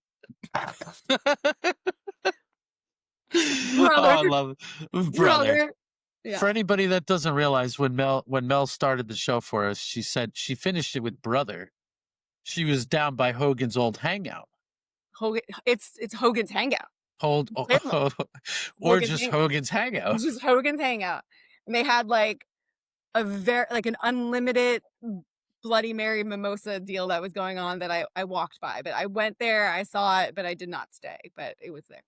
Oh, I love it. Brother. Yeah. For anybody that doesn't realize, when Mel started the show for us, she said she finished it with brother. She was down by Hogan's old hangout. Hogan, it's Hogan's hangout. Or Hogan's just hangout. Hogan's hangout. It's just Hogan's hangout. And they had like an unlimited Bloody Mary mimosa deal that was going on that I walked by. But I went there, I saw it, but I did not stay. But it was there.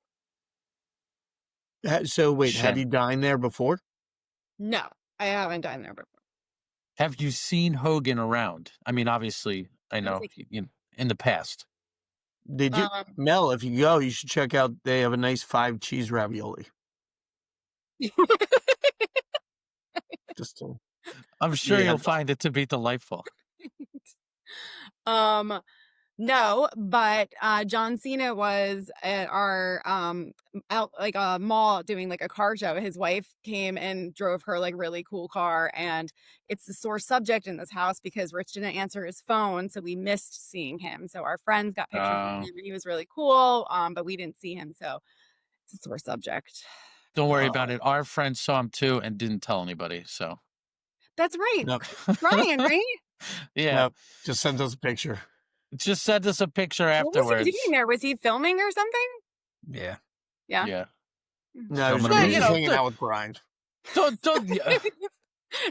So wait, Shit. have you dined there before? No, I haven't dined there before. Have you seen Hogan around? I mean, obviously, I know in the past. Did you? Mel, if you go, you should check out, they have a nice 5 cheese ravioli. Just I'm sure Yeah. you'll find it to be delightful. No, but John Cena was at our out like a mall doing like a car show. His wife came and drove her like really cool car, and it's a sore subject in this house because Rich didn't answer his phone, so we missed seeing him. So our friends got pictures of him, and he was really cool, but we didn't see him, so it's a sore subject. Don't worry about it. Our friends saw him too and didn't tell anybody. So That's right, Nope. Brian, right? yeah, Nope. Just send us a picture. just send us a picture What was afterwards. he doing there? Was he filming or something? Yeah. Yeah. Yeah. No, Filming he's a just movie. hanging out with Brian. Don't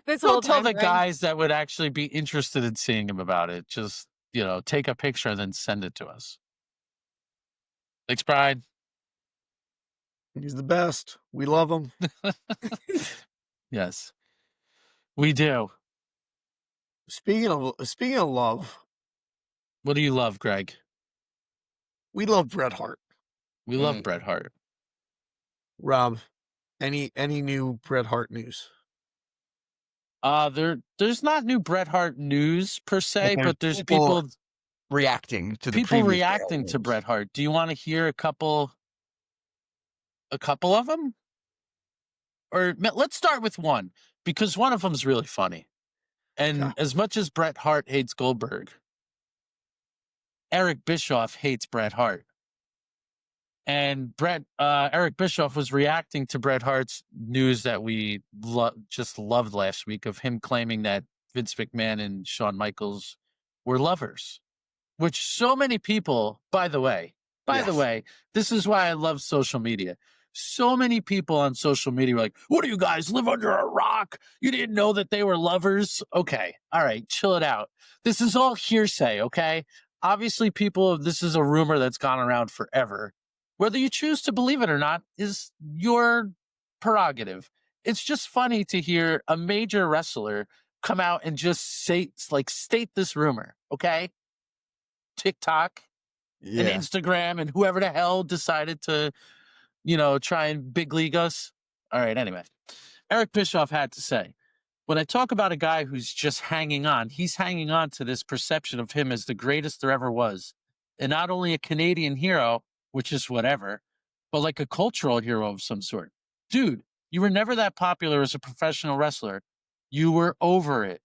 This whole don't tell time, the right? guys that would actually be interested in seeing him about it. Just take a picture and then send it to us. Thanks, Brian. He's the best. We love him. Yes, we do. Speaking of love, What do you love, Greg? we love Bret Hart. We love Bret Hart. Rob, any new Bret Hart news? There's not new Bret Hart news per se, there's but there's people people reacting to the people previous reacting to news. Bret Hart. Do you want to hear a couple of them? Or let's start with one, because one of them is really funny. And Okay. as much as Bret Hart hates Goldberg, Eric Bischoff hates Bret Hart. And Eric Bischoff was reacting to Bret Hart's news that we just loved last week of him claiming that Vince McMahon and Shawn Michaels were lovers, which so many people, by the way, this is why I love social media. So many people on social media were like, what do you guys live under a rock? You didn't know that they were lovers? Okay. All right. Chill it out. This is all hearsay. Okay. Obviously this is a rumor that's gone around forever. Whether you choose to believe it or not is your prerogative. It's just funny to hear a major wrestler come out and just state this rumor. Okay. TikTok and Instagram and whoever the hell decided to, try and big league us. All right. Anyway, Eric Bischoff had to say, when I talk about a guy who's just hanging on, he's hanging on to this perception of him as the greatest there ever was. And not only a Canadian hero, which is whatever, but like a cultural hero of some sort. Dude, you were never that popular as a professional wrestler. You were over it.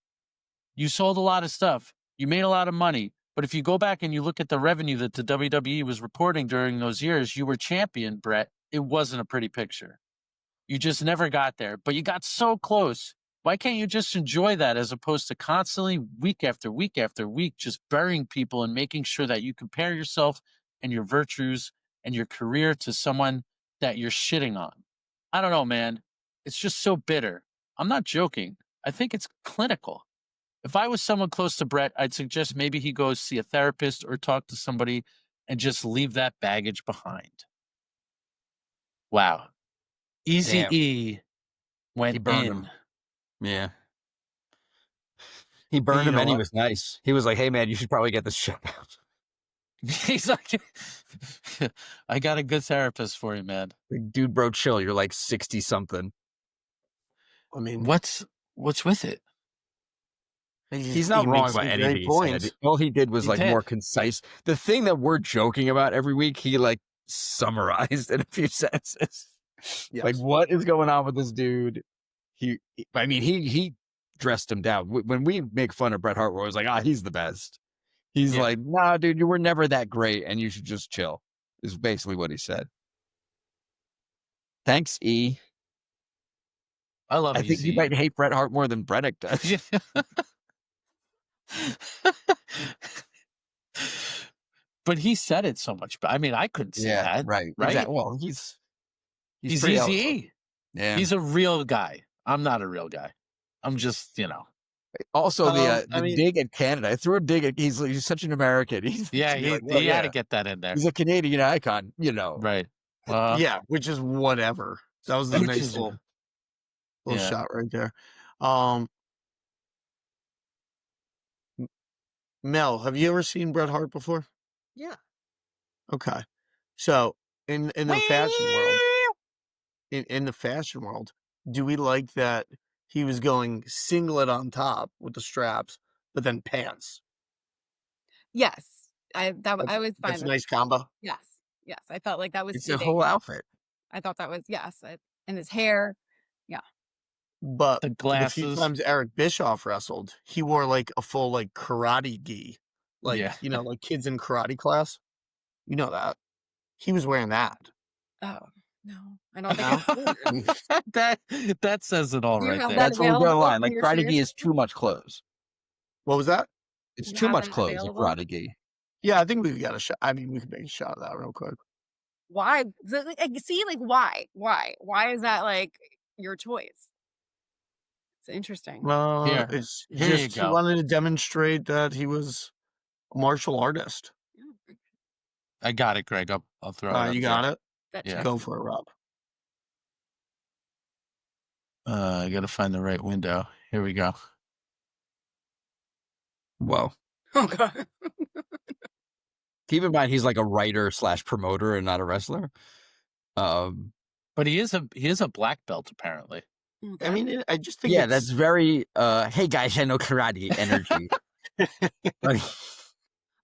You sold a lot of stuff. You made a lot of money. But if you go back and you look at the revenue that the WWE was reporting during those years, you were champion, Bret. It wasn't a pretty picture. You just never got there, but you got so close. Why can't you just enjoy that as opposed to constantly week after week after week just burying people and making sure that you compare yourself and your virtues and your career to someone that you're shitting on? I don't know, man. It's just so bitter. I'm not joking. I think it's clinical. If I was someone close to Bret, I'd suggest maybe he goes see a therapist or talk to somebody and just leave that baggage behind. Wow. Easy Damn. E He went burned in. him. Yeah. He burned you him know and he what? was nice. He was like, hey, man, you should probably get this shit out. He's like, I got a good therapist for you, man. Like, dude, bro, chill. You're like 60-something. I mean, What's with it? He's not he wrong makes about some anything great he points. said. All he did was He like did. more concise. The thing that we're joking about every week, he like summarized in a few sentences. Like, Yes. what is going on with this dude? I mean, he dressed him down. When we make fun of Bret Hart, we're always like, he's the best. He's Yeah. like, nah, dude, you were never that great, and you should just chill. Is basically what he said. Thanks, E. I love I think you Easy. might hate Bret Hart more than Brennick does. But he said it so much. But I mean, I couldn't say that. right. Right? Exactly. Well, he's He's pretty Easy eloquent. E. Yeah. He's a real guy. I'm not a real guy. I'm just, Also, the I mean- dig at Canada. I threw a dig at. He's such an American. He's Yeah, he he had to get that in there. He's a Canadian icon. You know. Right. Yeah, which is whatever. That was a Which nice is- little Yeah. shot right there. Mel, have you ever seen Bret Hart before? Yeah. Okay. So in the fashion world, in the fashion world, do we like that he was going singlet on top with the straps, but then pants? Yes. I was fine That's a with. nice combo. Yes. Yes. I felt like that was It's a fitting. whole outfit. I thought that was and his hair. But The the few glasses. times Eric Bischoff wrestled, he wore like a full like karate gi, like Yeah. like kids in karate class. You know that he was wearing that. Oh no, I don't think it's that says it all Do you right have there. that That's what we draw the available line. for Like your karate shares? gi is too much clothes. What was that? It's You too have much that clothes. A available? karate gi. Yeah, I think we've got a shot. I mean, we could make a shot of that real quick. Why? See, like, why? Why is that like your choice? It's interesting. Here. It's Here you just he go. wanted to demonstrate that he was a martial artist. I got it, Greg. I'll throw it up You there. got it. That Yeah. checks. Go for it, Rob. I got to find the right window. Here we go. Whoa. Oh god. Keep in mind he's like a writer / promoter and not a wrestler. But he is a black belt apparently. I mean, I just think Yeah, it's, that's very hey guys, I know karate energy. Like,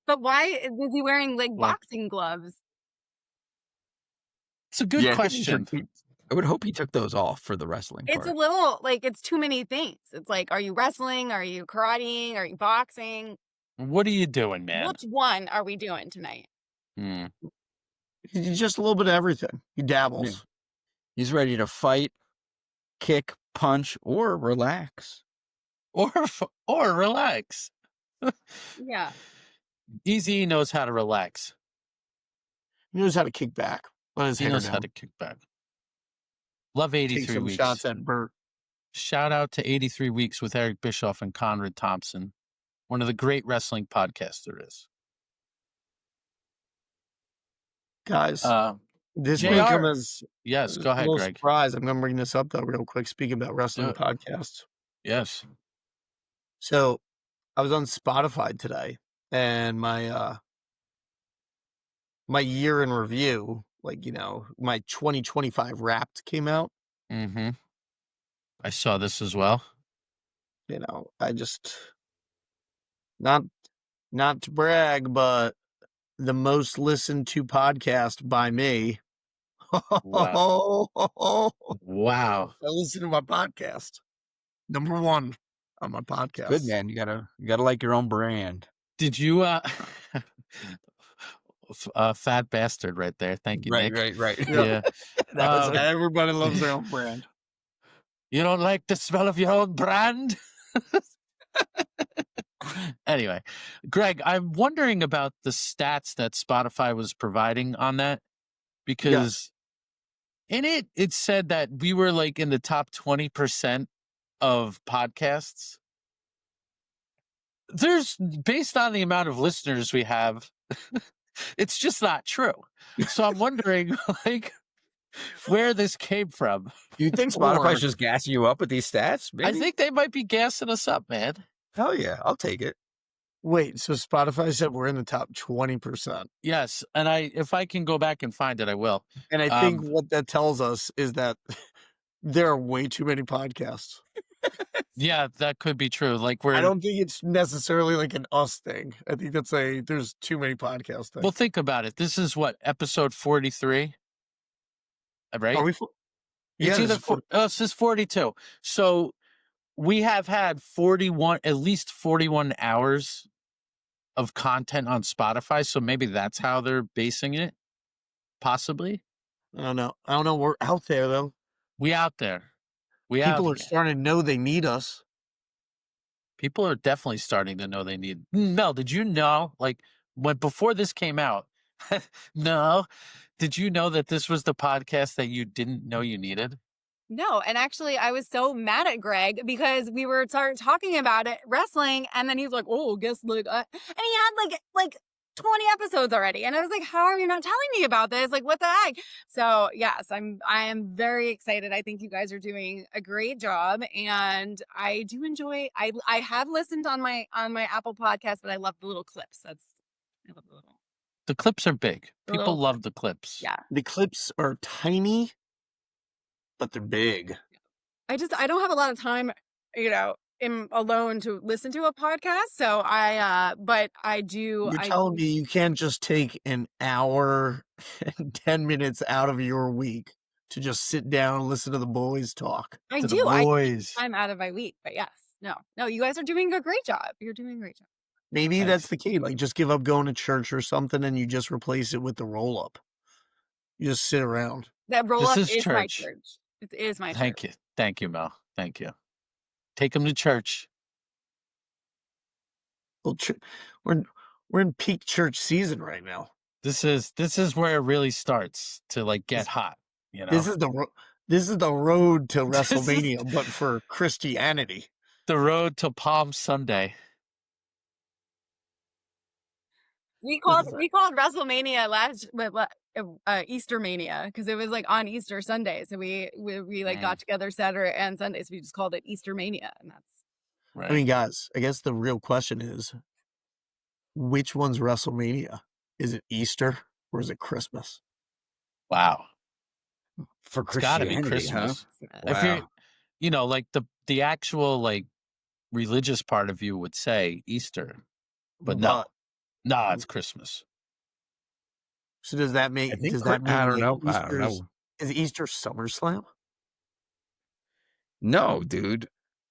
But why was he wearing like What? boxing gloves? It's a good yeah, I think question. I would hope he took those off for the wrestling It's a part. little like it's too many things. It's like, are you wrestling? Are you karateing? Are you boxing? What are you doing, man? Which one are we doing tonight? Hmm. he's just a little bit of everything. He dabbles. Yeah. He's ready to fight, kick, punch, or relax. Or relax. Yeah. Easy knows how to relax. He knows how to kick back. Let his He hair knows down. how to kick back. Love Take 83 some weeks. shots at Bert. Shout out to 83 Weeks with Eric Bischoff and Conrad Thompson. One of the great wrestling podcasts there is. Guys, this JR. may come as Yes, a go ahead, little Greg. surprise. I'm going to bring this up, though, real quick. Speaking about wrestling Do it. podcasts. Yes. So I was on Spotify today, and my my year in review, like, my 2025 Wrapped came out. Mm-hmm. I saw this as well. I just not to brag, but the most listened to podcast by me Wow. I Wow. listen to my podcast. Number 1 on my podcast. Good, man. You gotta like your own brand. Did you fat bastard right there. Thank you, Nick. Right. Yeah. That was Everybody loves their own brand. You don't like the smell of your own brand? Anyway, Greg, I'm wondering about the stats that Spotify was providing on that, because in it said that we were like in the top 20% of podcasts. There's, based on the amount of listeners we have, it's just not true. So I'm wondering, like, where this came from. You think Spotify's just gassing you up with these stats? Maybe? I think they might be gassing us up, man. Hell yeah, I'll take it. Wait, so Spotify said we're in the top 20%. Yes, and if I can go back and find it, I will. And I think what that tells us is that there are way too many podcasts. Yeah, that could be true. Like, I don't think it's necessarily like an us thing. I think that's there's too many podcasts. Well, think about it. This is what, episode 43, right? Are we? It's Yeah, either this is 42. So we have had at least 41 hours of content on Spotify. So maybe that's how they're basing it. Possibly. I don't know. We're out there though. We out there. People are starting to know they need us. People are definitely starting to know they need. Mel, did you know, like, before this came out? No, did you know that this was the podcast that you didn't know you needed? No, and actually, I was so mad at Greg because we were talking about it, wrestling, and then he was like, "Oh, guess like," and he had like 20 episodes already, and I was like, "How are you not telling me about this? Like, what the heck?" So yes, I am very excited. I think you guys are doing a great job, and I do enjoy. I have listened on my Apple Podcast, but I love the little clips. I love the little. The clips are big. People love the clips. Yeah, the clips are tiny, but they're big. I don't have a lot of time, alone to listen to a podcast. So but I do. You're telling me you can't just take an hour and 10 minutes out of your week to just sit down and listen to the boys talk? I To do. the boys. I'm out of my week, but yes, no, you guys are doing a great job. You're doing a great job. Maybe that's the key. Like, just give up going to church or something, and you just replace it with the roll up. You just sit around. That roll up This is is my church. church. It is my Thank church. you. Thank you, Mel. Thank you. Take them to church. Well, we're in peak church season right now. This is where it really starts to like get hot. You know, This is the road to WrestleMania, but for Christianity. the road to Palm Sunday. We called WrestleMania Easter Mania because it was like on Easter Sunday. So we like got together Saturday and Sunday. So we just called it Easter Mania, and that's right. I mean, guys, I guess the real question is, which one's WrestleMania? Is it Easter or is it Christmas? Wow. For It's got to be Christianity, huh? Christmas. Wow. If you're, like the actual like religious part of you would say Easter, but no, it's Christmas. So does that make? I don't know. Is Easter SummerSlam? No, dude.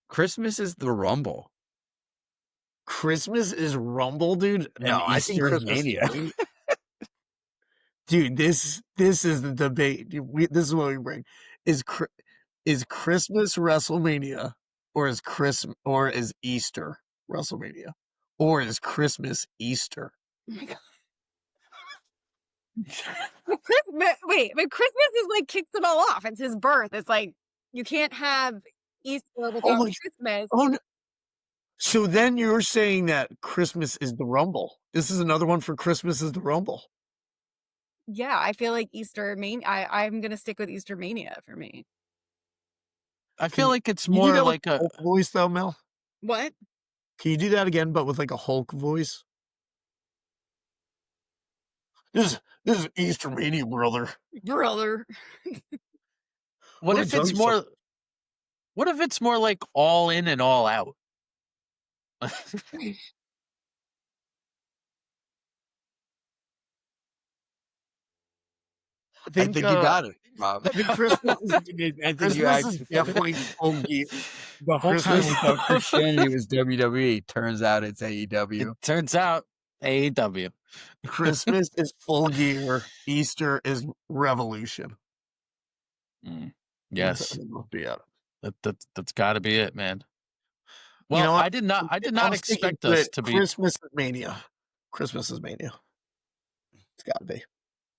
Christmas is the Rumble. Christmas is Rumble, dude. No, I think Christmas. Dude, this is the debate. This is what we bring. Is Christmas WrestleMania, or is Easter WrestleMania, or is Christmas Easter? Oh my God. But Christmas is like kicks it all off. It's his birth. It's like you can't have Easter without Christmas. Oh no. So then you're saying that Christmas is the Rumble. This is another one for Christmas is the Rumble. Yeah, I feel like Easter Mania. I'm gonna stick with Easter Mania for me. I feel like it's more like a Hulk voice, though, Mel. What? Can you do that again, but with like a Hulk voice? This is Easter Mania, brother. What if it's more like all in and all out? I think you got it, Bob. I think Christmas is, I think you Christmas is actually definitely full gear. the whole time Christmas, we thought Christianity was WWE. Turns out it's It AEW. turns out AEW. Christmas is full gear. Easter is revolution. Yes, Yeah. that's got to be it, man. Well, You know what? I did not I'm sticking expect to us it. to be. Christmas is mania. Christmas is mania. It's got to be.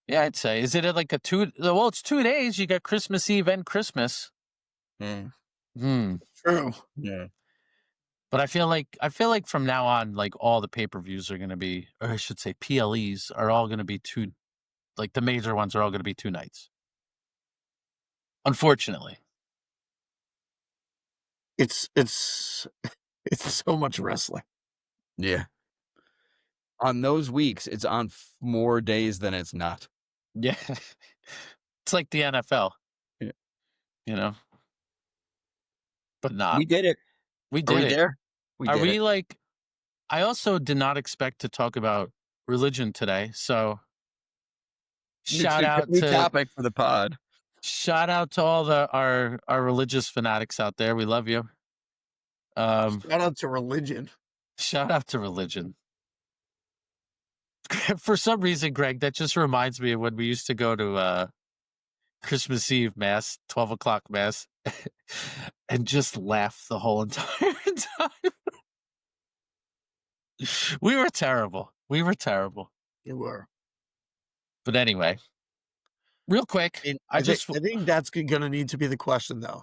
Yeah, I'd say. Is it like a 2? Well, it's 2 days. You got Christmas Eve and Christmas. True. Yeah. But I feel like from now on, like all the pay-per-views are going to be, or I should say, PLEs are all going to be 2. Like the major ones are all going to be 2 nights. Unfortunately. It's so much wrestling. Yeah. On those weeks, it's on more days than it's not. Yeah. It's like the NFL. Yeah. You know. But not. We did it. We Are did we it. there? We Are did we it. like I also did not expect to talk about religion today. So shout out New to topic for the pod. all our religious fanatics out there. We love you. Shout out to religion. Shout out to religion. For some reason, Greg, that just reminds me of when we used to go to Christmas Eve mass, 12 o'clock mass, and just laugh the whole entire time. We were terrible. We were terrible. You were. But anyway, real quick, I think that's going to need to be the question, though.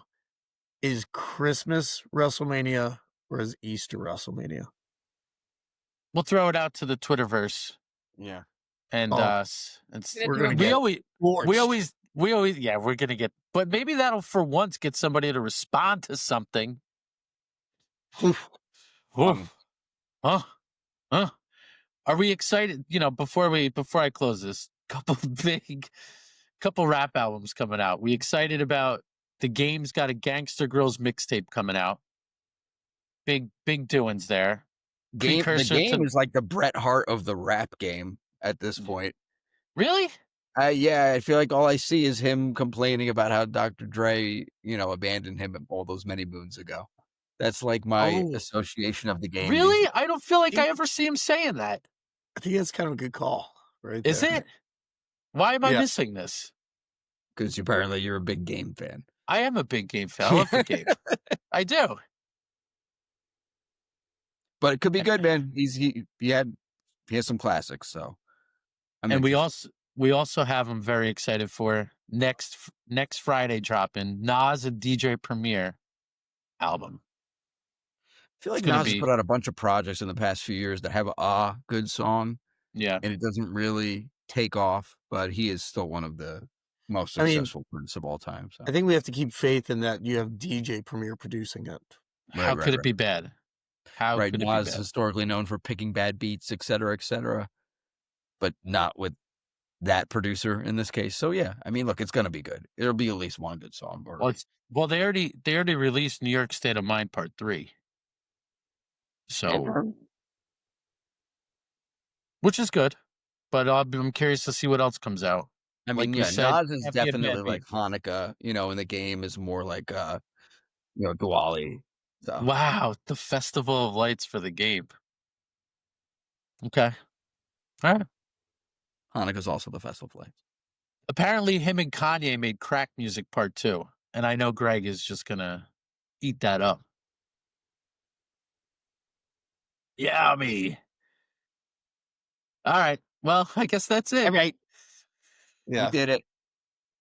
Is Christmas WrestleMania or is Easter WrestleMania? We'll throw it out to the Twitterverse. Yeah. And we're gonna we get always yeah, we're gonna get, but maybe that'll for once get somebody to respond to something. Oof. Huh? Are we excited? You know, before I close this, couple rap albums coming out. We excited about the Game's got a Gangster Girls mixtape coming out. Big doings there. The game is like the Bret Hart of the rap game at this point. Really? Yeah, I feel like all I see is him complaining about how Dr. Dre, abandoned him all those many moons ago. That's like my association of the game. Really? I don't feel like I ever see him saying that. I think that's kind of a good call, right? Is it? Why am I missing this? Because apparently you're a big game fan. I am a big game fan. I love the game. I do. But it could be good, man. He has some classics, so. And we also have him very excited for next Friday dropping Nas and DJ Premier album. I feel like Nas has put out a bunch of projects in the past few years that have a good song. Yeah. And it doesn't really take off, but he is still one of the most successful artists of all time. So. I think we have to keep faith in that you have DJ Premier producing it. How could it be bad? How could it be bad? Nas is historically known for picking bad beats, et cetera, but not with that producer in this case. So yeah, I mean, look, it's gonna be good. It'll be at least one good song. Well, they already released New York State of Mind Part 3. So, which is good, but I'm curious to see what else comes out. I mean, Nas is definitely like Hanukkah, and the game is more like Diwali. So. Wow, the Festival of Lights for the game. Okay. All right. Hanukkah's also the Festival of Lights. Apparently, him and Kanye made Crack Music Part 2, and I know Greg is just gonna eat that up. Yummy. All right. Well, I guess that's it. All right. Yeah. We did it.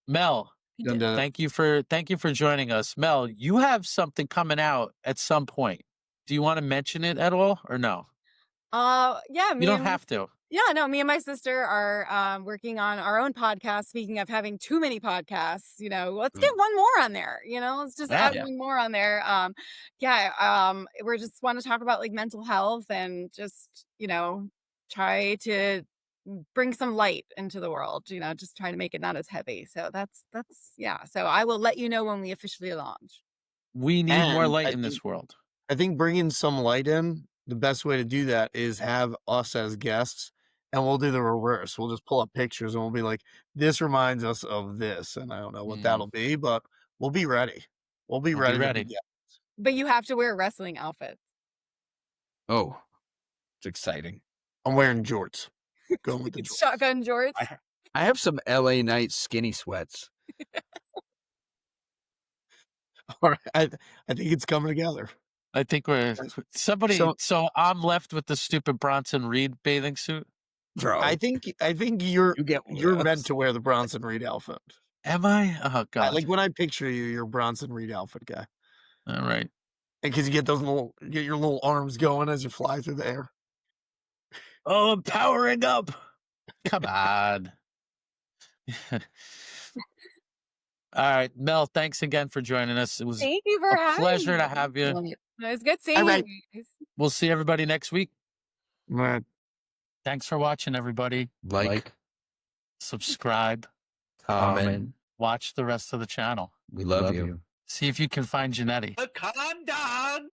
Mel, thank you for joining us. Mel, you have something coming out at some point. Do you want to mention it at all or no? Yeah, you don't have to. Yeah, no, me and my sister are working on our own podcast. Speaking of having too many podcasts, let's get one more on there. Let's just add one more on there. We just want to talk about like mental health and just, try to bring some light into the world, just try to make it not as heavy. So that's So I will let you know when we officially launch. We need more light in this world. I think bringing some light in, the best way to do that is have us as guests and we'll do the reverse. We'll just pull up pictures and we'll be like, this reminds us of this. And I don't know what that'll be, but we'll be ready. We'll be ready. But you have to wear wrestling outfits. Oh, it's exciting. I'm wearing jorts. Going with the jorts. Shotgun jorts. I have some LA Knight skinny sweats. All right. I think it's coming together. I think we're somebody. So I'm left with the stupid Bronson Reed bathing suit. Bro, I think you're meant to wear the Bronson Reed outfit. Am I? Oh God! Like when I picture you, you're a Bronson Reed outfit guy. All right. And because you get your little arms going as you fly through the air. Oh, I'm powering up. Come on. All right, Mel, thanks again for joining us. It was Thank you for a pleasure to have you. It was good seeing you guys. We'll see everybody next week. Right. Thanks for watching, everybody. Like, subscribe, comment, watch the rest of the channel. we love you. See if you can find Janetti. A condom!